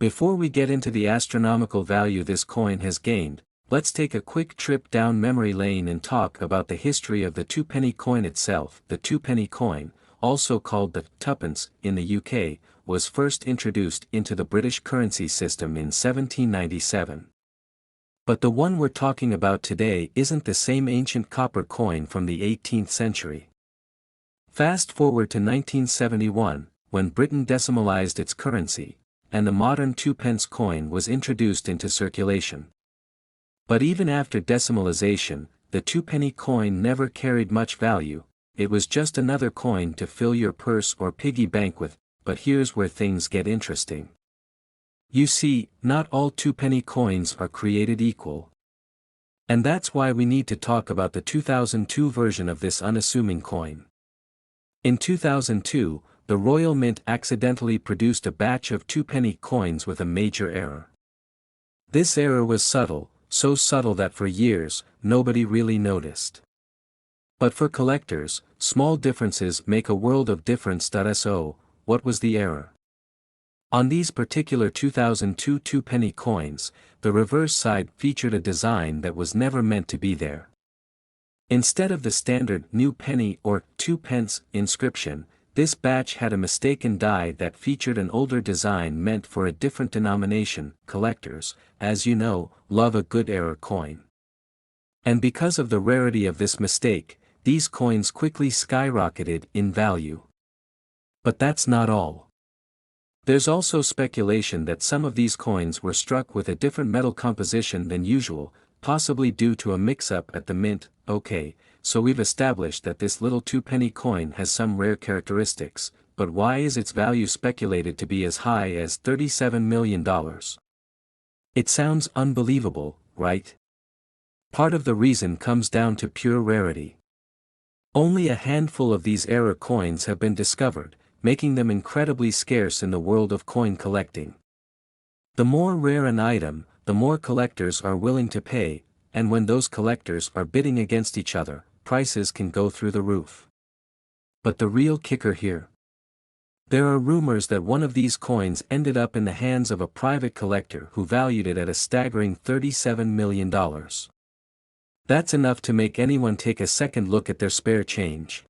Before we get into the astronomical value this coin has gained, let's take a quick trip down memory lane and talk about the history of the two-penny coin itself. The two-penny coin, also called the tuppence in the UK, was first introduced into the British currency system in 1797. But the one we're talking about today isn't the same ancient copper coin from the 18th century. Fast forward to 1971, when Britain decimalized its currency, and the modern two-pence coin was introduced into circulation. But even after decimalization, the two-penny coin never carried much value. It was just another coin to fill your purse or piggy bank with. But here's where things get interesting. You see, not all two-penny coins are created equal. And that's why we need to talk about the 2002 version of this unassuming coin. In 2002, the Royal Mint accidentally produced a batch of two-penny coins with a major error. This error was subtle, so subtle that for years, nobody really noticed. But for collectors, small differences make a world of difference. So, what was the error? On these particular 2002 two-penny coins, the reverse side featured a design that was never meant to be there. Instead of the standard new penny or 2 pence inscription, this batch had a mistaken die that featured an older design meant for a different denomination. Collectors, as you know, love a good error coin. And because of the rarity of this mistake, these coins quickly skyrocketed in value. But that's not all. There's also speculation that some of these coins were struck with a different metal composition than usual, possibly due to a mix-up at the mint. Okay, so we've established that this little two-penny coin has some rare characteristics, but why is its value speculated to be as high as $37 million? It sounds unbelievable, right? Part of the reason comes down to pure rarity. Only a handful of these error coins have been discovered, making them incredibly scarce in the world of coin collecting. The more rare an item, the more collectors are willing to pay, and when those collectors are bidding against each other, prices can go through the roof. But the real kicker here? There are rumors that one of these coins ended up in the hands of a private collector who valued it at a staggering $37 million. That's enough to make anyone take a second look at their spare change.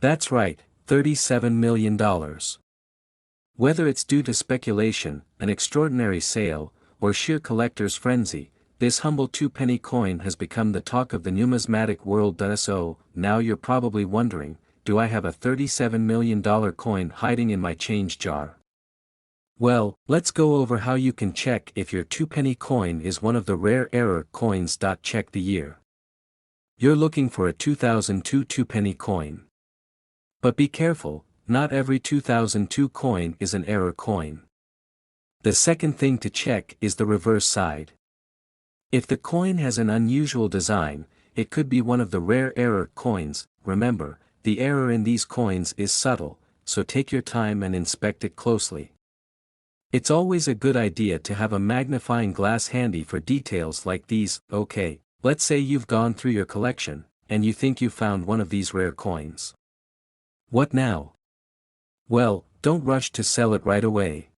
That's right, $37 million. Whether it's due to speculation, an extraordinary sale, or sheer collector's frenzy, this humble two-penny coin has become the talk of the numismatic world. So, now you're probably wondering, do I have a $37 million coin hiding in my change jar? Well, let's go over how you can check if your two-penny coin is one of the rare error coins. Check the year. You're looking for a 2002 two-penny coin. But be careful, not every 2002 coin is an error coin. The second thing to check is the reverse side. If the coin has an unusual design, it could be one of the rare error coins. Remember, the error in these coins is subtle, so take your time and inspect it closely. It's always a good idea to have a magnifying glass handy for details like these. Okay, let's say you've gone through your collection, and you think you found one of these rare coins. What now? Well, don't rush to sell it right away.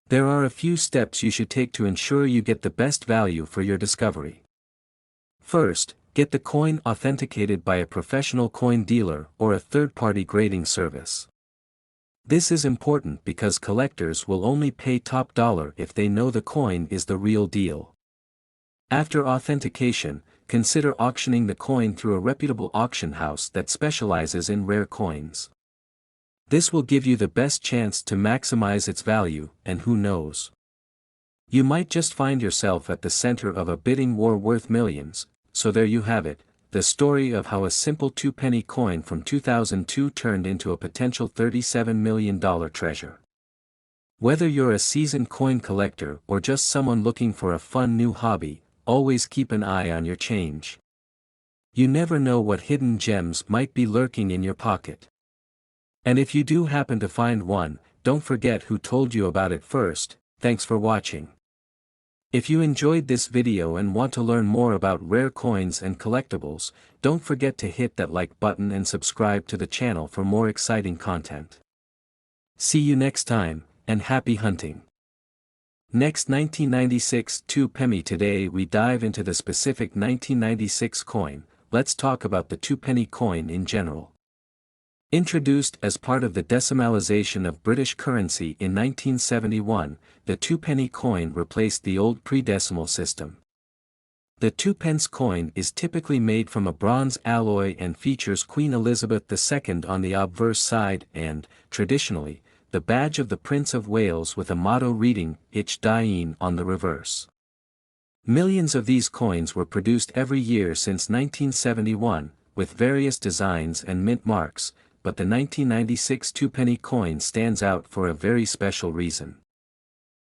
There are a few steps you should take to ensure you get the best value for your discovery. First, get the coin authenticated by a professional coin dealer or a third-party grading service. This is important because collectors will only pay top dollar if they know the coin is the real deal. After authentication, consider auctioning the coin through a reputable auction house that specializes in rare coins. This will give you the best chance to maximize its value, and who knows? You might just find yourself at the center of a bidding war worth millions. So there you have it, the story of how a simple 2-penny coin from 2002 turned into a potential $37 million treasure. Whether you're a seasoned coin collector or just someone looking for a fun new hobby, always keep an eye on your change. You never know what hidden gems might be lurking in your pocket. And if you do happen to find one, don't forget who told you about it first. Thanks for watching. If you enjoyed this video and want to learn more about rare coins and collectibles, don't forget to hit that like button and subscribe to the channel for more exciting content. See you next time, and happy hunting! Next, 1996 2-penny. Today we dive into the specific 1996 coin. Let's talk about the 2-penny coin in general. Introduced as part of the decimalization of British currency in 1971, the 2-penny coin replaced the old pre-decimal system. The 2-pence coin is typically made from a bronze alloy and features Queen Elizabeth II on the obverse side and, traditionally, the badge of the Prince of Wales with a motto reading, Ich dien on the reverse. Millions of these coins were produced every year since 1971, with various designs and mint marks, but the 1996 2-penny coin stands out for a very special reason.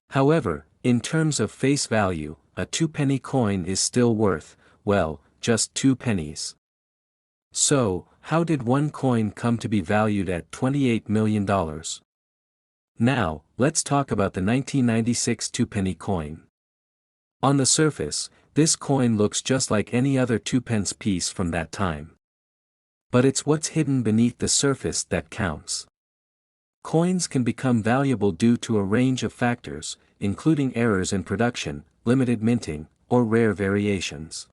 However, in terms of face value, a 2-penny coin is still worth, well, just 2 pennies. So, how did one coin come to be valued at $28 million? Now, let's talk about the 1996 2-penny coin. On the surface, this coin looks just like any other 2-pence piece from that time. But it's what's hidden beneath the surface that counts. Coins can become valuable due to a range of factors, including errors in production, limited minting, or rare variations.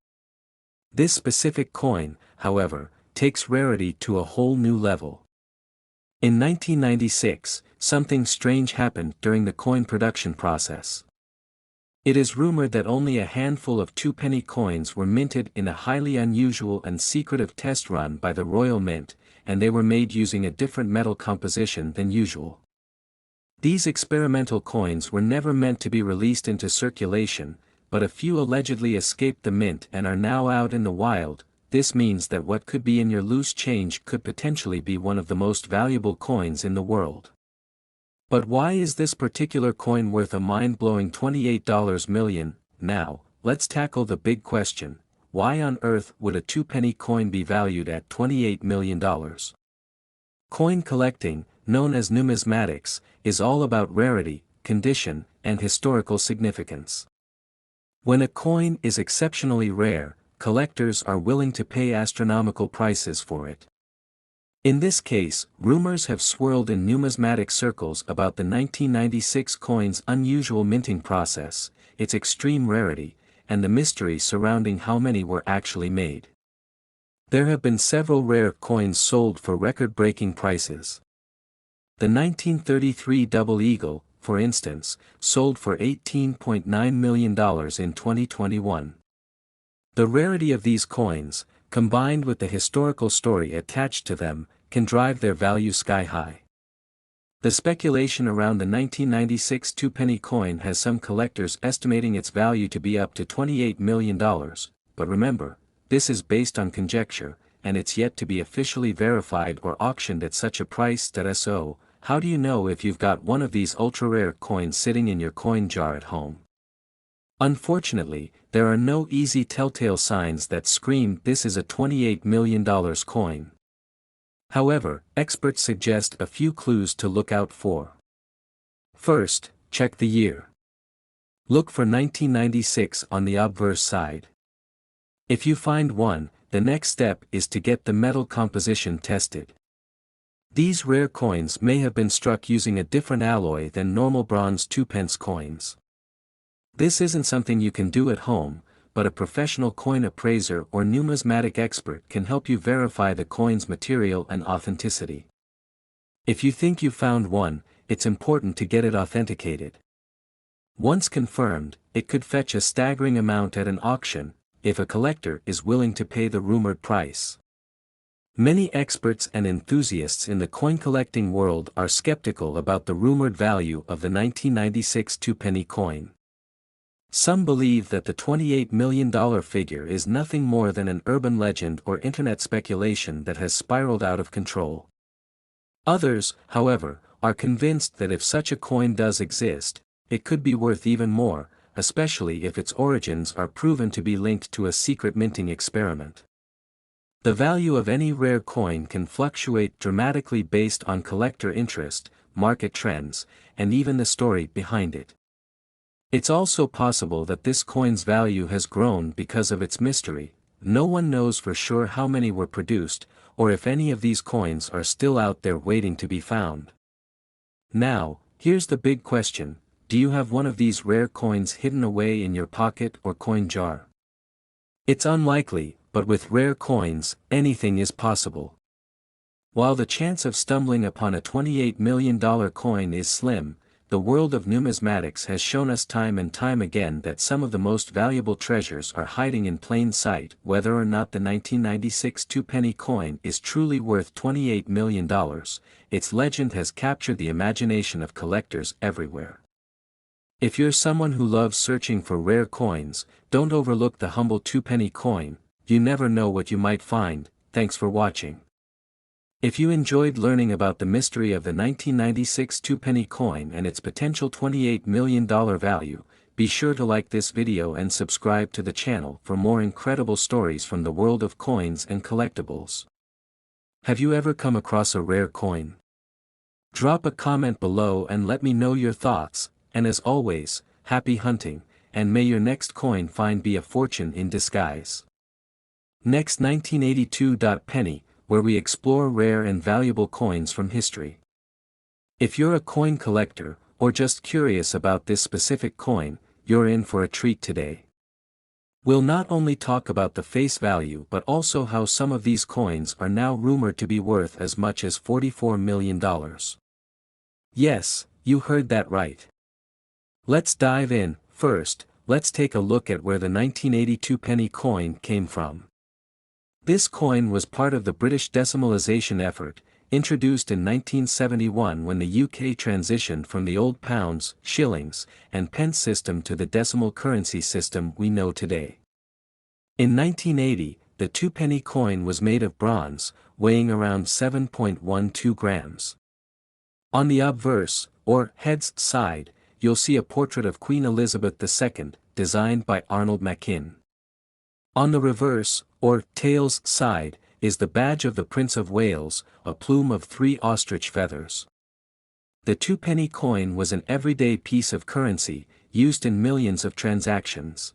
This specific coin, however, takes rarity to a whole new level. In 1996, something strange happened during the coin production process. It is rumored that only a handful of 2-penny coins were minted in a highly unusual and secretive test run by the Royal Mint, and they were made using a different metal composition than usual. These experimental coins were never meant to be released into circulation, but a few allegedly escaped the mint and are now out in the wild. This means that what could be in your loose change could potentially be one of the most valuable coins in the world. But why is this particular coin worth a mind-blowing $28 million? Now, let's tackle the big question: why on earth would a 2-penny coin be valued at $28 million? Coin collecting, known as numismatics, is all about rarity, condition, and historical significance. When a coin is exceptionally rare, collectors are willing to pay astronomical prices for it. In this case, rumors have swirled in numismatic circles about the 1996 coin's unusual minting process, its extreme rarity, and the mystery surrounding how many were actually made. There have been several rare coins sold for record-breaking prices. The 1933 Double Eagle, for instance, sold for $18.9 million in 2021. The rarity of these coins, combined with the historical story attached to them, can drive their value sky high. The speculation around the 1996 2-penny coin has some collectors estimating its value to be up to $28 million, but remember, this is based on conjecture, and it's yet to be officially verified or auctioned at such a price. So, how do you know if you've got one of these ultra-rare coins sitting in your coin jar at home? Unfortunately, there are no easy telltale signs that scream this is a $28 million coin. However, experts suggest a few clues to look out for. First, check the year. Look for 1996 on the obverse side. If you find one, the next step is to get the metal composition tested. These rare coins may have been struck using a different alloy than normal bronze 2-pence coins. This isn't something you can do at home, but a professional coin appraiser or numismatic expert can help you verify the coin's material and authenticity. If you think you've found one, it's important to get it authenticated. Once confirmed, it could fetch a staggering amount at an auction, if a collector is willing to pay the rumored price. Many experts and enthusiasts in the coin-collecting world are skeptical about the rumored value of the 1996 two-penny coin. Some believe that the $28 million figure is nothing more than an urban legend or internet speculation that has spiraled out of control. Others, however, are convinced that if such a coin does exist, it could be worth even more, especially if its origins are proven to be linked to a secret minting experiment. The value of any rare coin can fluctuate dramatically based on collector interest, market trends, and even the story behind it. It's also possible that this coin's value has grown because of its mystery. No one knows for sure how many were produced, or if any of these coins are still out there waiting to be found. Now, here's the big question: do you have one of these rare coins hidden away in your pocket or coin jar? It's unlikely, but with rare coins, anything is possible. While the chance of stumbling upon a $28 million coin is slim, the world of numismatics has shown us time and time again that some of the most valuable treasures are hiding in plain sight. Whether or not the 1996 two-penny coin is truly worth $28 million, its legend has captured the imagination of collectors everywhere. If you're someone who loves searching for rare coins, don't overlook the humble two-penny coin. You never know what you might find. Thanks for watching. If you enjoyed learning about the mystery of the 1996 two-penny coin and its potential $28 million value, be sure to like this video and subscribe to the channel for more incredible stories from the world of coins and collectibles. Have you ever come across a rare coin? Drop a comment below and let me know your thoughts, and as always, happy hunting, and may your next coin find be a fortune in disguise. Next, 1982. Penny, where we explore rare and valuable coins from history. If you're a coin collector, or just curious about this specific coin, you're in for a treat today. We'll not only talk about the face value but also how some of these coins are now rumored to be worth as much as $44 million. Yes, you heard that right. Let's dive in. First, let's take a look at where the 1982 penny coin came from. This coin was part of the British decimalization effort, introduced in 1971 when the UK transitioned from the old pounds, shillings, and pence system to the decimal currency system we know today. In 1980, the two-penny coin was made of bronze, weighing around 7.12 grams. On the obverse, or heads side, you'll see a portrait of Queen Elizabeth II, designed by Arnold Machin. On the reverse, or tails side, is the badge of the Prince of Wales, a plume of 3 ostrich feathers. The two-penny coin was an everyday piece of currency, used in millions of transactions.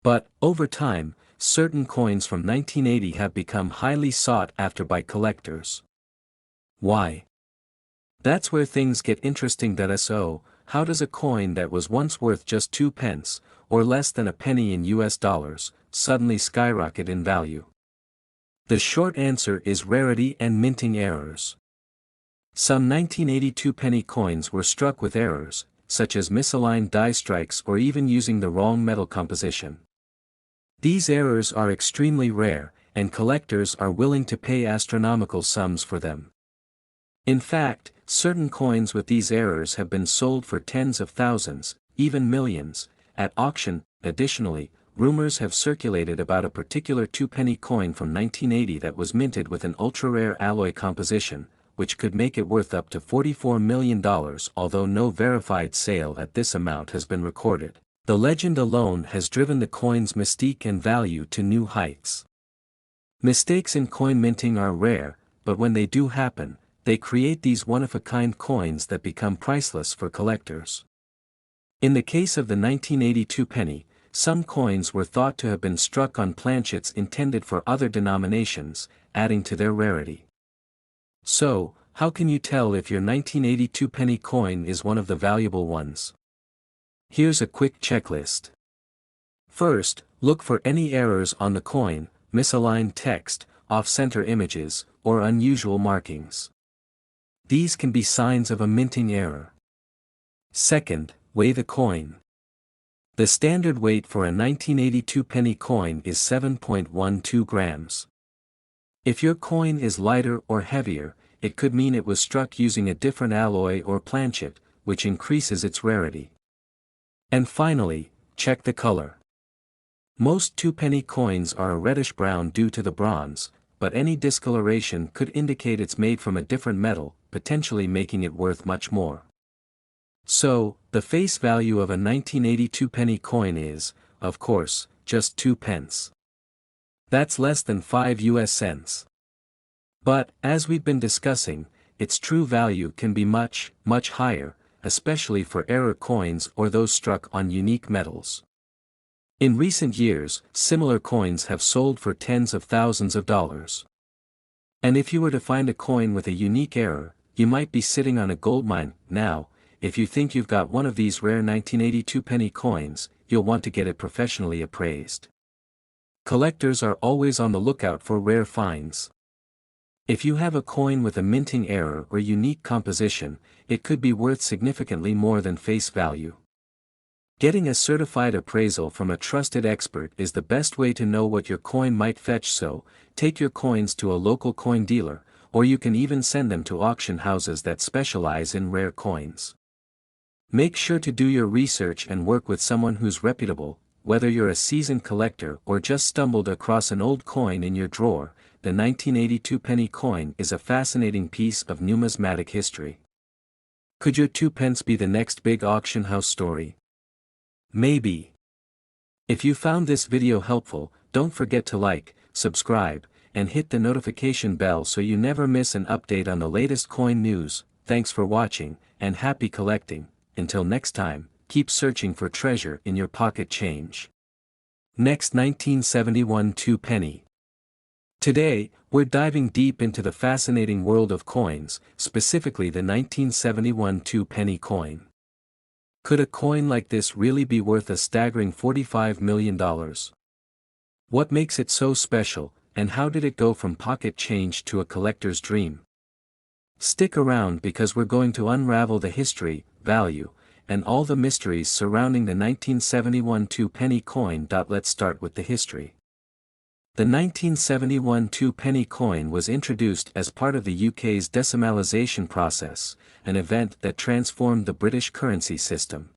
But, over time, certain coins from 1980 have become highly sought after by collectors. Why? That's where things get interesting. So, how does a coin that was once worth just 2 pence, or less than a penny in US dollars, suddenly skyrocket in value? The short answer is rarity and minting errors. Some 1982 penny coins were struck with errors, such as misaligned die strikes or even using the wrong metal composition. These errors are extremely rare, and collectors are willing to pay astronomical sums for them. In fact, certain coins with these errors have been sold for tens of thousands, even millions, at auction. Additionally, rumors have circulated about a particular two-penny coin from 1980 that was minted with an ultra-rare alloy composition, which could make it worth up to $44 million. Although no verified sale at this amount has been recorded, the legend alone has driven the coin's mystique and value to new heights. Mistakes in coin minting are rare, but when they do happen, they create these one-of-a-kind coins that become priceless for collectors. In the case of the 1982 penny, some coins were thought to have been struck on planchets intended for other denominations, adding to their rarity. So, how can you tell if your 1982 penny coin is one of the valuable ones? Here's a quick checklist. First, look for any errors on the coin, misaligned text, off-center images, or unusual markings. These can be signs of a minting error. Second, weigh the coin. The standard weight for a 1982 penny coin is 7.12 grams. If your coin is lighter or heavier, it could mean it was struck using a different alloy or planchet, which increases its rarity. And finally, check the color. Most 2-penny coins are a reddish-brown due to the bronze, but any discoloration could indicate it's made from a different metal, potentially making it worth much more. So, the face value of a 1982 penny coin is, of course, just 2 pence. That's less than 5 US cents. But, as we've been discussing, its true value can be much, much higher, especially for error coins or those struck on unique metals. In recent years, similar coins have sold for tens of thousands of dollars. And if you were to find a coin with a unique error, you might be sitting on a goldmine. Now, if you think you've got one of these rare 1982 penny coins, you'll want to get it professionally appraised. Collectors are always on the lookout for rare finds. If you have a coin with a minting error or unique composition, it could be worth significantly more than face value. Getting a certified appraisal from a trusted expert is the best way to know what your coin might fetch, so take your coins to a local coin dealer, or you can even send them to auction houses that specialize in rare coins. Make sure to do your research and work with someone who's reputable. Whether you're a seasoned collector or just stumbled across an old coin in your drawer, the 1982 penny coin is a fascinating piece of numismatic history. Could your 2 pence be the next big auction house story? Maybe. If you found this video helpful, don't forget to like, subscribe, and hit the notification bell so you never miss an update on the latest coin news. Thanks for watching, and happy collecting. Until next time, keep searching for treasure in your pocket change. Next, 1971 2-penny. Today, we're diving deep into the fascinating world of coins, specifically the 1971 2-penny coin. Could a coin like this really be worth a staggering $45 million? What makes it so special, and how did it go from pocket change to a collector's dream? Stick around because we're going to unravel the history, value, and all the mysteries surrounding the 1971 2-penny coin. Let's start with the history. The 1971 2-penny coin was introduced as part of the UK's Decimalization process, an event that transformed the British currency system.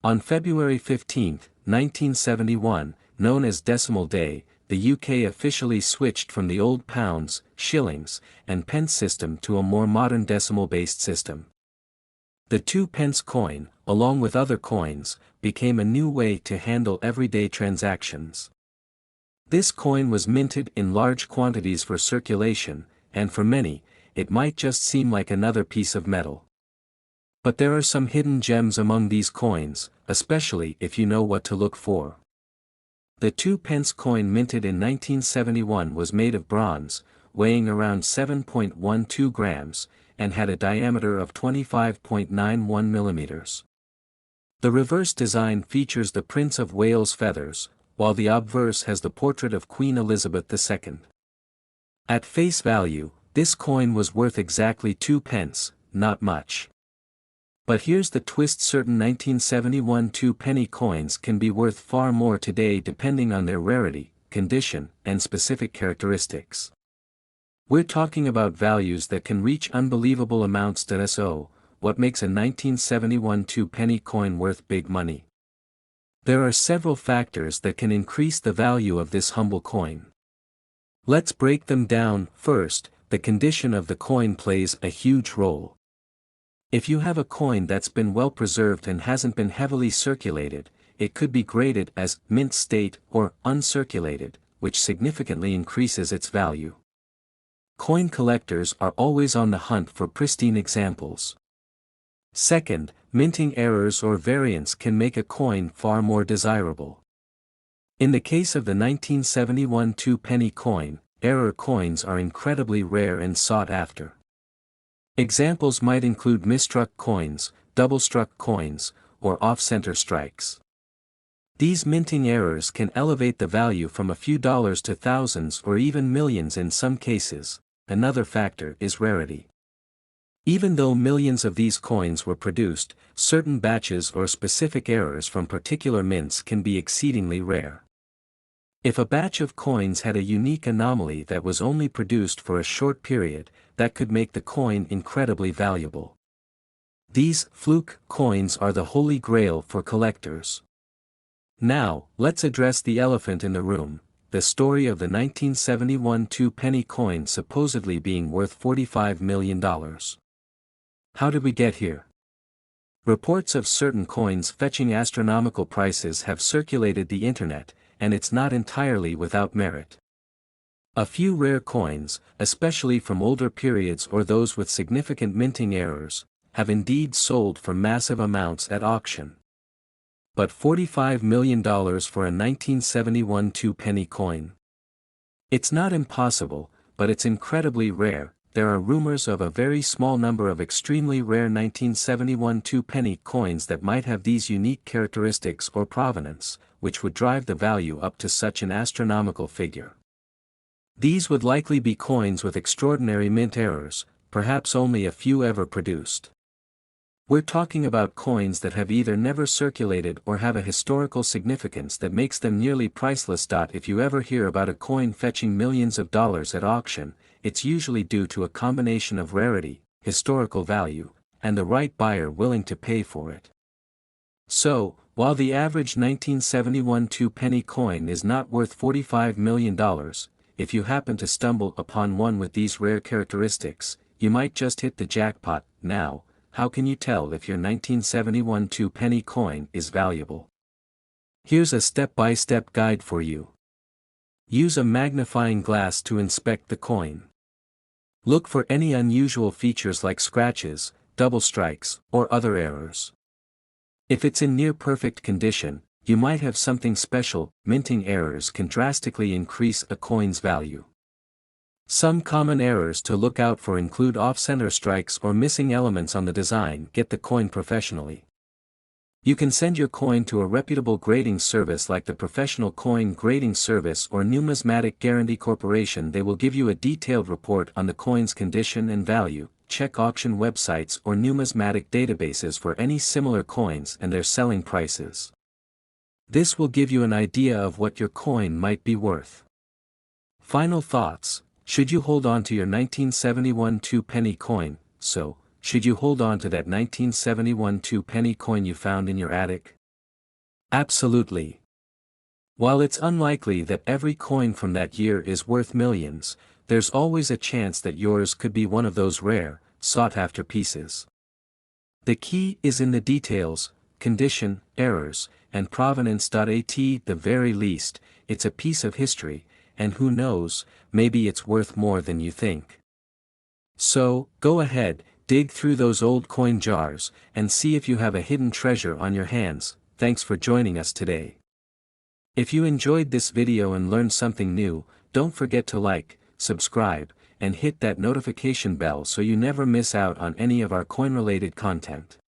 On February 15, 1971, known as Decimal Day, the UK officially switched from the old pounds, shillings, and pence system to a more modern decimal-based system. The 2-pence coin, along with other coins, became a new way to handle everyday transactions. This coin was minted in large quantities for circulation, and for many, it might just seem like another piece of metal. But there are some hidden gems among these coins, especially if you know what to look for. The 2-pence coin minted in 1971 was made of bronze, weighing around 7.12 grams, and had a diameter of 25.91 millimeters. The reverse design features the Prince of Wales feathers, while the obverse has the portrait of Queen Elizabeth II. At face value, this coin was worth exactly 2 pence, not much. But here's the twist: certain 1971 2-penny coins can be worth far more today depending on their rarity, condition, and specific characteristics. We're talking about values that can reach unbelievable amounts. So, what makes a 1971 2-penny coin worth big money? There are several factors that can increase the value of this humble coin. Let's break them down. First, the condition of the coin plays a huge role. If you have a coin that's been well preserved and hasn't been heavily circulated, it could be graded as mint state or uncirculated, which significantly increases its value. Coin collectors are always on the hunt for pristine examples. Second, minting errors or variants can make a coin far more desirable. In the case of the 1971 2-penny coin, error coins are incredibly rare and sought after. Examples might include misstruck coins, double-struck coins, or off-center strikes. These minting errors can elevate the value from a few dollars to thousands or even millions in some cases. Another factor is rarity. Even though millions of these coins were produced, certain batches or specific errors from particular mints can be exceedingly rare. If a batch of coins had a unique anomaly that was only produced for a short period, that could make the coin incredibly valuable. These fluke coins are the holy grail for collectors. Now, let's address the elephant in the room, the story of the 1971 two-penny coin supposedly being worth $45 million. How did we get here? Reports of certain coins fetching astronomical prices have circulated the internet, and it's not entirely without merit. A few rare coins, especially from older periods or those with significant minting errors, have indeed sold for massive amounts at auction. But $45 million for a 1971 two-penny coin? It's not impossible, but it's incredibly rare. There are rumors of a very small number of extremely rare 1971 two-penny coins that might have these unique characteristics or provenance, which would drive the value up to such an astronomical figure. These would likely be coins with extraordinary mint errors, perhaps only a few ever produced. We're talking about coins that have either never circulated or have a historical significance that makes them nearly priceless. If you ever hear about a coin fetching millions of dollars at auction, it's usually due to a combination of rarity, historical value, and the right buyer willing to pay for it. So, while the average 1971 two-penny coin is not worth $45 million, if you happen to stumble upon one with these rare characteristics, you might just hit the jackpot. Now, how can you tell if your 1971 two-penny coin is valuable? Here's a step-by-step guide for you. Use a magnifying glass to inspect the coin. Look for any unusual features like scratches, double strikes, or other errors. If it's in near-perfect condition, you might have something special. Minting errors can drastically increase a coin's value. Some common errors to look out for include off-center strikes or missing elements on the design. Get the coin professionally. You can send your coin to a reputable grading service like the Professional Coin Grading Service or Numismatic Guarantee Corporation. They will give you a detailed report on the coin's condition and value. Check auction websites or numismatic databases for any similar coins and their selling prices. This will give you an idea of what your coin might be worth. Final thoughts. Should you hold on to your 1971 two-penny coin? So, should you hold on to that 1971 two-penny coin you found in your attic? Absolutely. While it's unlikely that every coin from that year is worth millions, there's always a chance that yours could be one of those rare, sought-after pieces. The key is in the details, condition, errors, and provenance. At the very least, it's a piece of history, and who knows, maybe it's worth more than you think. So, go ahead, dig through those old coin jars, and see if you have a hidden treasure on your hands. Thanks for joining us today. If you enjoyed this video and learned something new, don't forget to like, subscribe, and hit that notification bell so you never miss out on any of our coin-related content.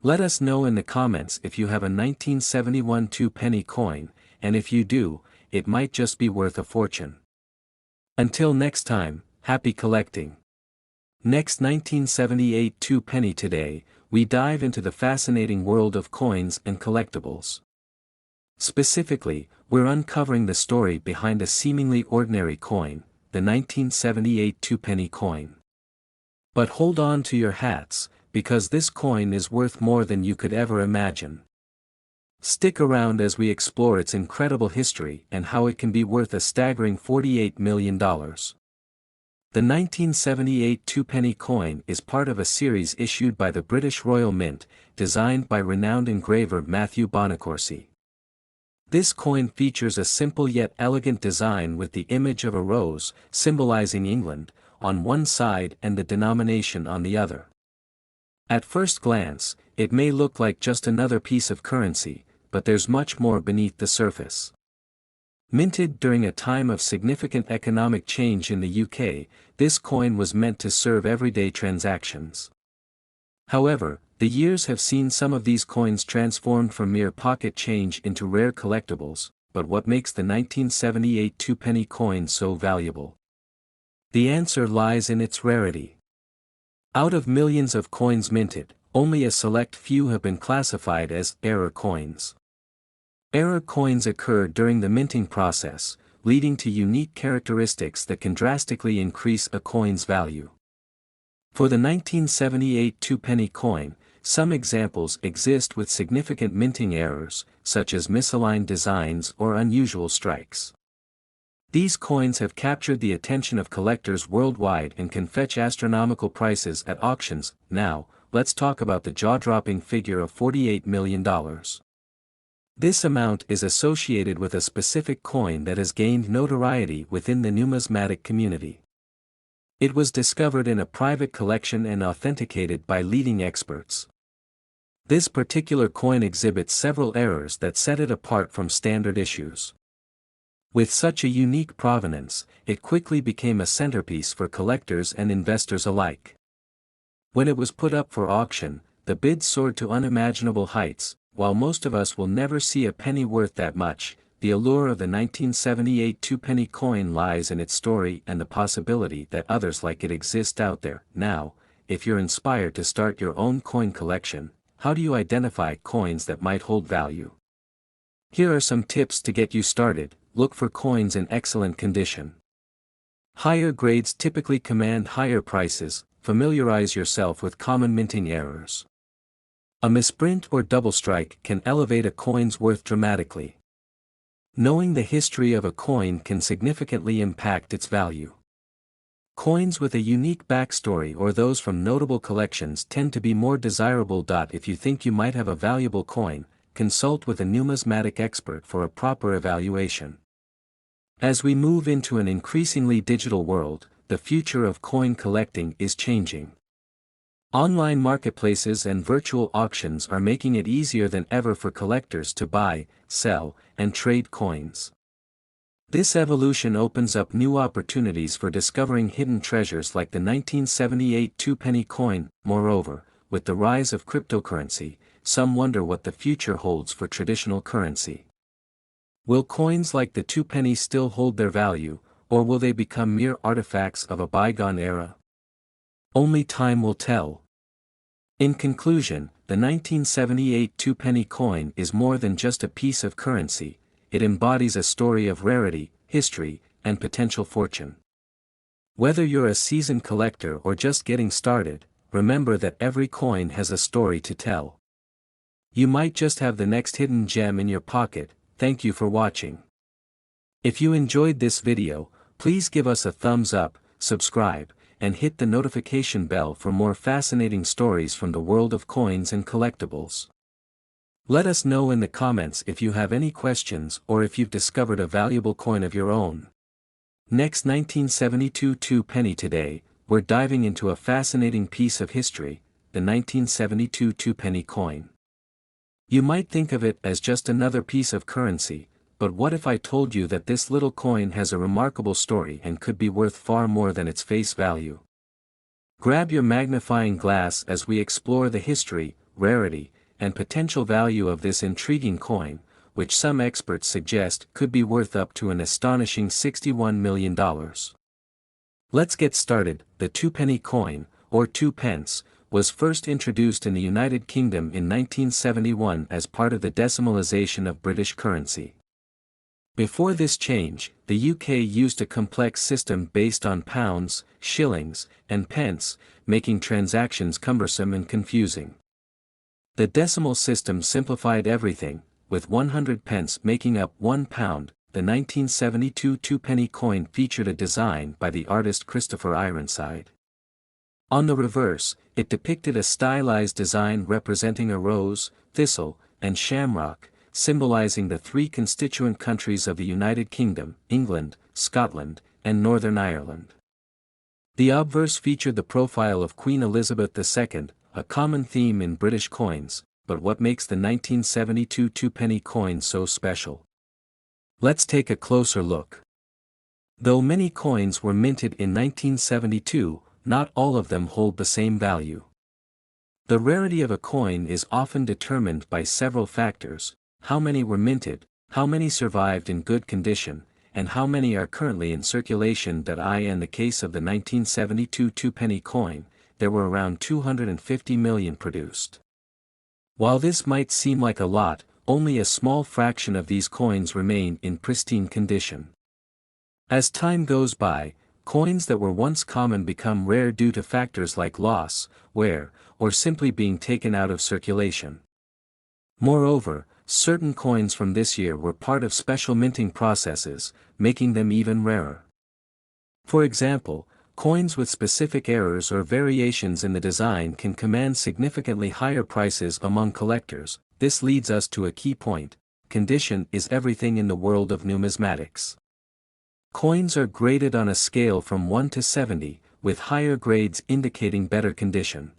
Let us know in the comments if you have a 1971 two-penny coin, and if you do, it might just be worth a fortune. Until next time, happy collecting. Next 1978 two-penny. Today, we dive into the fascinating world of coins and collectibles. Specifically, we're uncovering the story behind a seemingly ordinary coin, the 1978 two-penny coin. But hold on to your hats, because this coin is worth more than you could ever imagine. Stick around as we explore its incredible history and how it can be worth a staggering $48 million. The 1978 two-penny coin is part of a series issued by the British Royal Mint, designed by renowned engraver Matthew Bonacorsi. This coin features a simple yet elegant design with the image of a rose, symbolizing England, on one side and the denomination on the other. At first glance, it may look like just another piece of currency, but there's much more beneath the surface. Minted during a time of significant economic change in the UK, this coin was meant to serve everyday transactions. However, the years have seen some of these coins transformed from mere pocket change into rare collectibles. But what makes the 1978 two-penny coin so valuable? The answer lies in its rarity. Out of millions of coins minted, only a select few have been classified as error coins. Error coins occur during the minting process, leading to unique characteristics that can drastically increase a coin's value. For the 1978 two-penny coin, some examples exist with significant minting errors, such as misaligned designs or unusual strikes. These coins have captured the attention of collectors worldwide and can fetch astronomical prices at auctions. Now, let's talk about the jaw-dropping figure of $48 million. This amount is associated with a specific coin that has gained notoriety within the numismatic community. It was discovered in a private collection and authenticated by leading experts. This particular coin exhibits several errors that set it apart from standard issues. With such a unique provenance, it quickly became a centerpiece for collectors and investors alike. When it was put up for auction, the bids soared to unimaginable heights. While most of us will never see a penny worth that much, the allure of the 1978 two-penny coin lies in its story and the possibility that others like it exist out there. Now, if you're inspired to start your own coin collection, how do you identify coins that might hold value? Here are some tips to get you started. Look for coins in excellent condition. Higher grades typically command higher prices. Familiarize yourself with common minting errors. A misprint or double strike can elevate a coin's worth dramatically. Knowing the history of a coin can significantly impact its value. Coins with a unique backstory or those from notable collections tend to be more desirable. If you think you might have a valuable coin, consult with a numismatic expert for a proper evaluation. As we move into an increasingly digital world, the future of coin collecting is changing. Online marketplaces and virtual auctions are making it easier than ever for collectors to buy, sell, and trade coins. This evolution opens up new opportunities for discovering hidden treasures like the 1978 two-penny coin. Moreover, with the rise of cryptocurrency, some wonder what the future holds for traditional currency. Will coins like the two-penny still hold their value, or will they become mere artifacts of a bygone era? Only time will tell. In conclusion, the 1978 two-penny coin is more than just a piece of currency. It embodies a story of rarity, history, and potential fortune. Whether you're a seasoned collector or just getting started, remember that every coin has a story to tell. You might just have the next hidden gem in your pocket. Thank you for watching. If you enjoyed this video, please give us a thumbs up, subscribe, and hit the notification bell for more fascinating stories from the world of coins and collectibles. Let us know in the comments if you have any questions or if you've discovered a valuable coin of your own. Next, 1972 two-penny. Today, we're diving into a fascinating piece of history, the 1972 two-penny coin. You might think of it as just another piece of currency, but what if I told you that this little coin has a remarkable story and could be worth far more than its face value? Grab your magnifying glass as we explore the history, rarity, and potential value of this intriguing coin, which some experts suggest could be worth up to an astonishing $61 million. Let's get started. The two-penny coin, or 2 pence, was first introduced in the United Kingdom in 1971 as part of the decimalization of British currency. Before this change, the UK used a complex system based on pounds, shillings, and pence, making transactions cumbersome and confusing. The decimal system simplified everything, with 100 pence making up 1 pound. The 1972 two-penny coin featured a design by the artist Christopher Ironside. On the reverse, it depicted a stylized design representing a rose, thistle, and shamrock, symbolizing the three constituent countries of the United Kingdom: England, Scotland, and Northern Ireland. The obverse featured the profile of Queen Elizabeth II, a common theme in British coins. But what makes the 1972 two-penny coin so special? Let's take a closer look. Though many coins were minted in 1972, not all of them hold the same value. The rarity of a coin is often determined by several factors: how many were minted, how many survived in good condition, and how many are currently in circulation. In the case of the 1972 two-penny coin, there were around 250 million produced. While this might seem like a lot, only a small fraction of these coins remain in pristine condition. As time goes by, coins that were once common become rare due to factors like loss, wear, or simply being taken out of circulation. Moreover, certain coins from this year were part of special minting processes, making them even rarer. For example, coins with specific errors or variations in the design can command significantly higher prices among collectors. This leads us to a key point: condition is everything in the world of numismatics. Coins are graded on a scale from 1 to 70, with higher grades indicating better condition.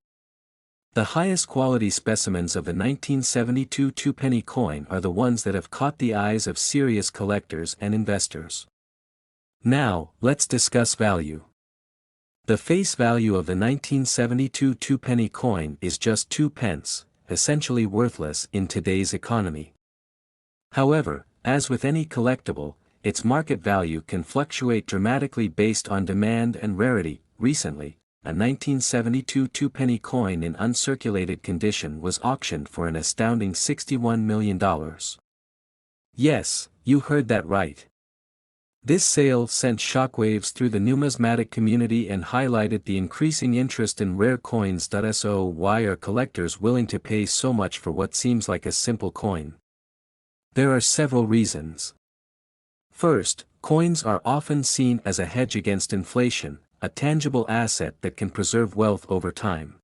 The highest quality specimens of the 1972 two-penny coin are the ones that have caught the eyes of serious collectors and investors. Now, let's discuss value. The face value of the 1972 two-penny coin is just 2 pence, essentially worthless in today's economy. However, as with any collectible, its market value can fluctuate dramatically based on demand and rarity. Recently, a 1972 two-penny coin in uncirculated condition was auctioned for an astounding $61 million. Yes, you heard that right. This sale sent shockwaves through the numismatic community and highlighted the increasing interest in rare coins. So why are collectors willing to pay so much for what seems like a simple coin? There are several reasons. First, coins are often seen as a hedge against inflation, a tangible asset that can preserve wealth over time.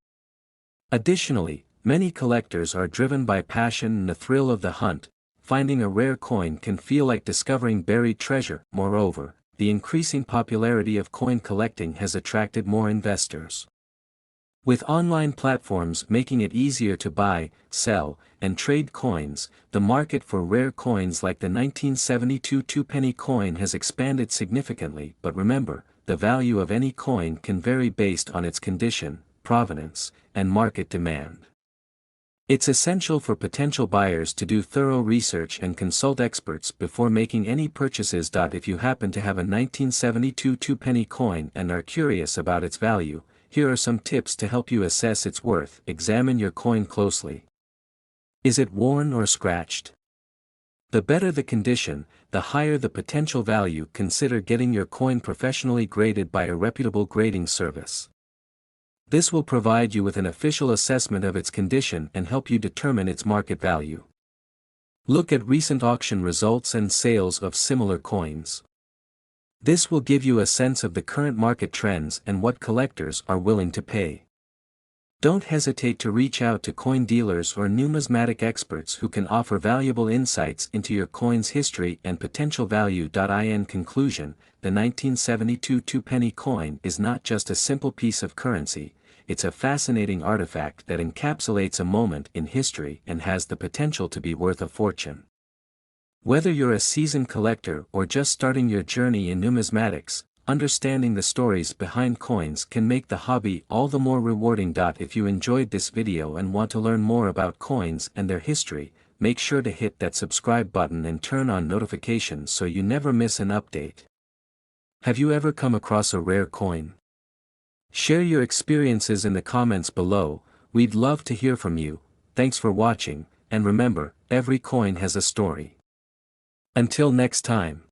Additionally, many collectors are driven by passion and the thrill of the hunt. Finding a rare coin can feel like discovering buried treasure. Moreover, the increasing popularity of coin collecting has attracted more investors. With online platforms making it easier to buy, sell, and trade coins, the market for rare coins like the 1972 two-penny coin has expanded significantly. But remember, the value of any coin can vary based on its condition, provenance, and market demand. It's essential for potential buyers to do thorough research and consult experts before making any purchases. If you happen to have a 1972 two-penny coin and are curious about its value, here are some tips to help you assess its worth. Examine your coin closely. Is it worn or scratched? The better the condition, the higher the potential value. Consider getting your coin professionally graded by a reputable grading service. This will provide you with an official assessment of its condition and help you determine its market value. Look at recent auction results and sales of similar coins. This will give you a sense of the current market trends and what collectors are willing to pay. Don't hesitate to reach out to coin dealers or numismatic experts who can offer valuable insights into your coin's history and potential value. In conclusion, the 1972 two-penny coin is not just a simple piece of currency, it's a fascinating artifact that encapsulates a moment in history and has the potential to be worth a fortune. Whether you're a seasoned collector or just starting your journey in numismatics, understanding the stories behind coins can make the hobby all the more rewarding. If you enjoyed this video and want to learn more about coins and their history, make sure to hit that subscribe button and turn on notifications so you never miss an update. Have you ever come across a rare coin? Share your experiences in the comments below. We'd love to hear from you. Thanks for watching, and remember, every coin has a story. Until next time.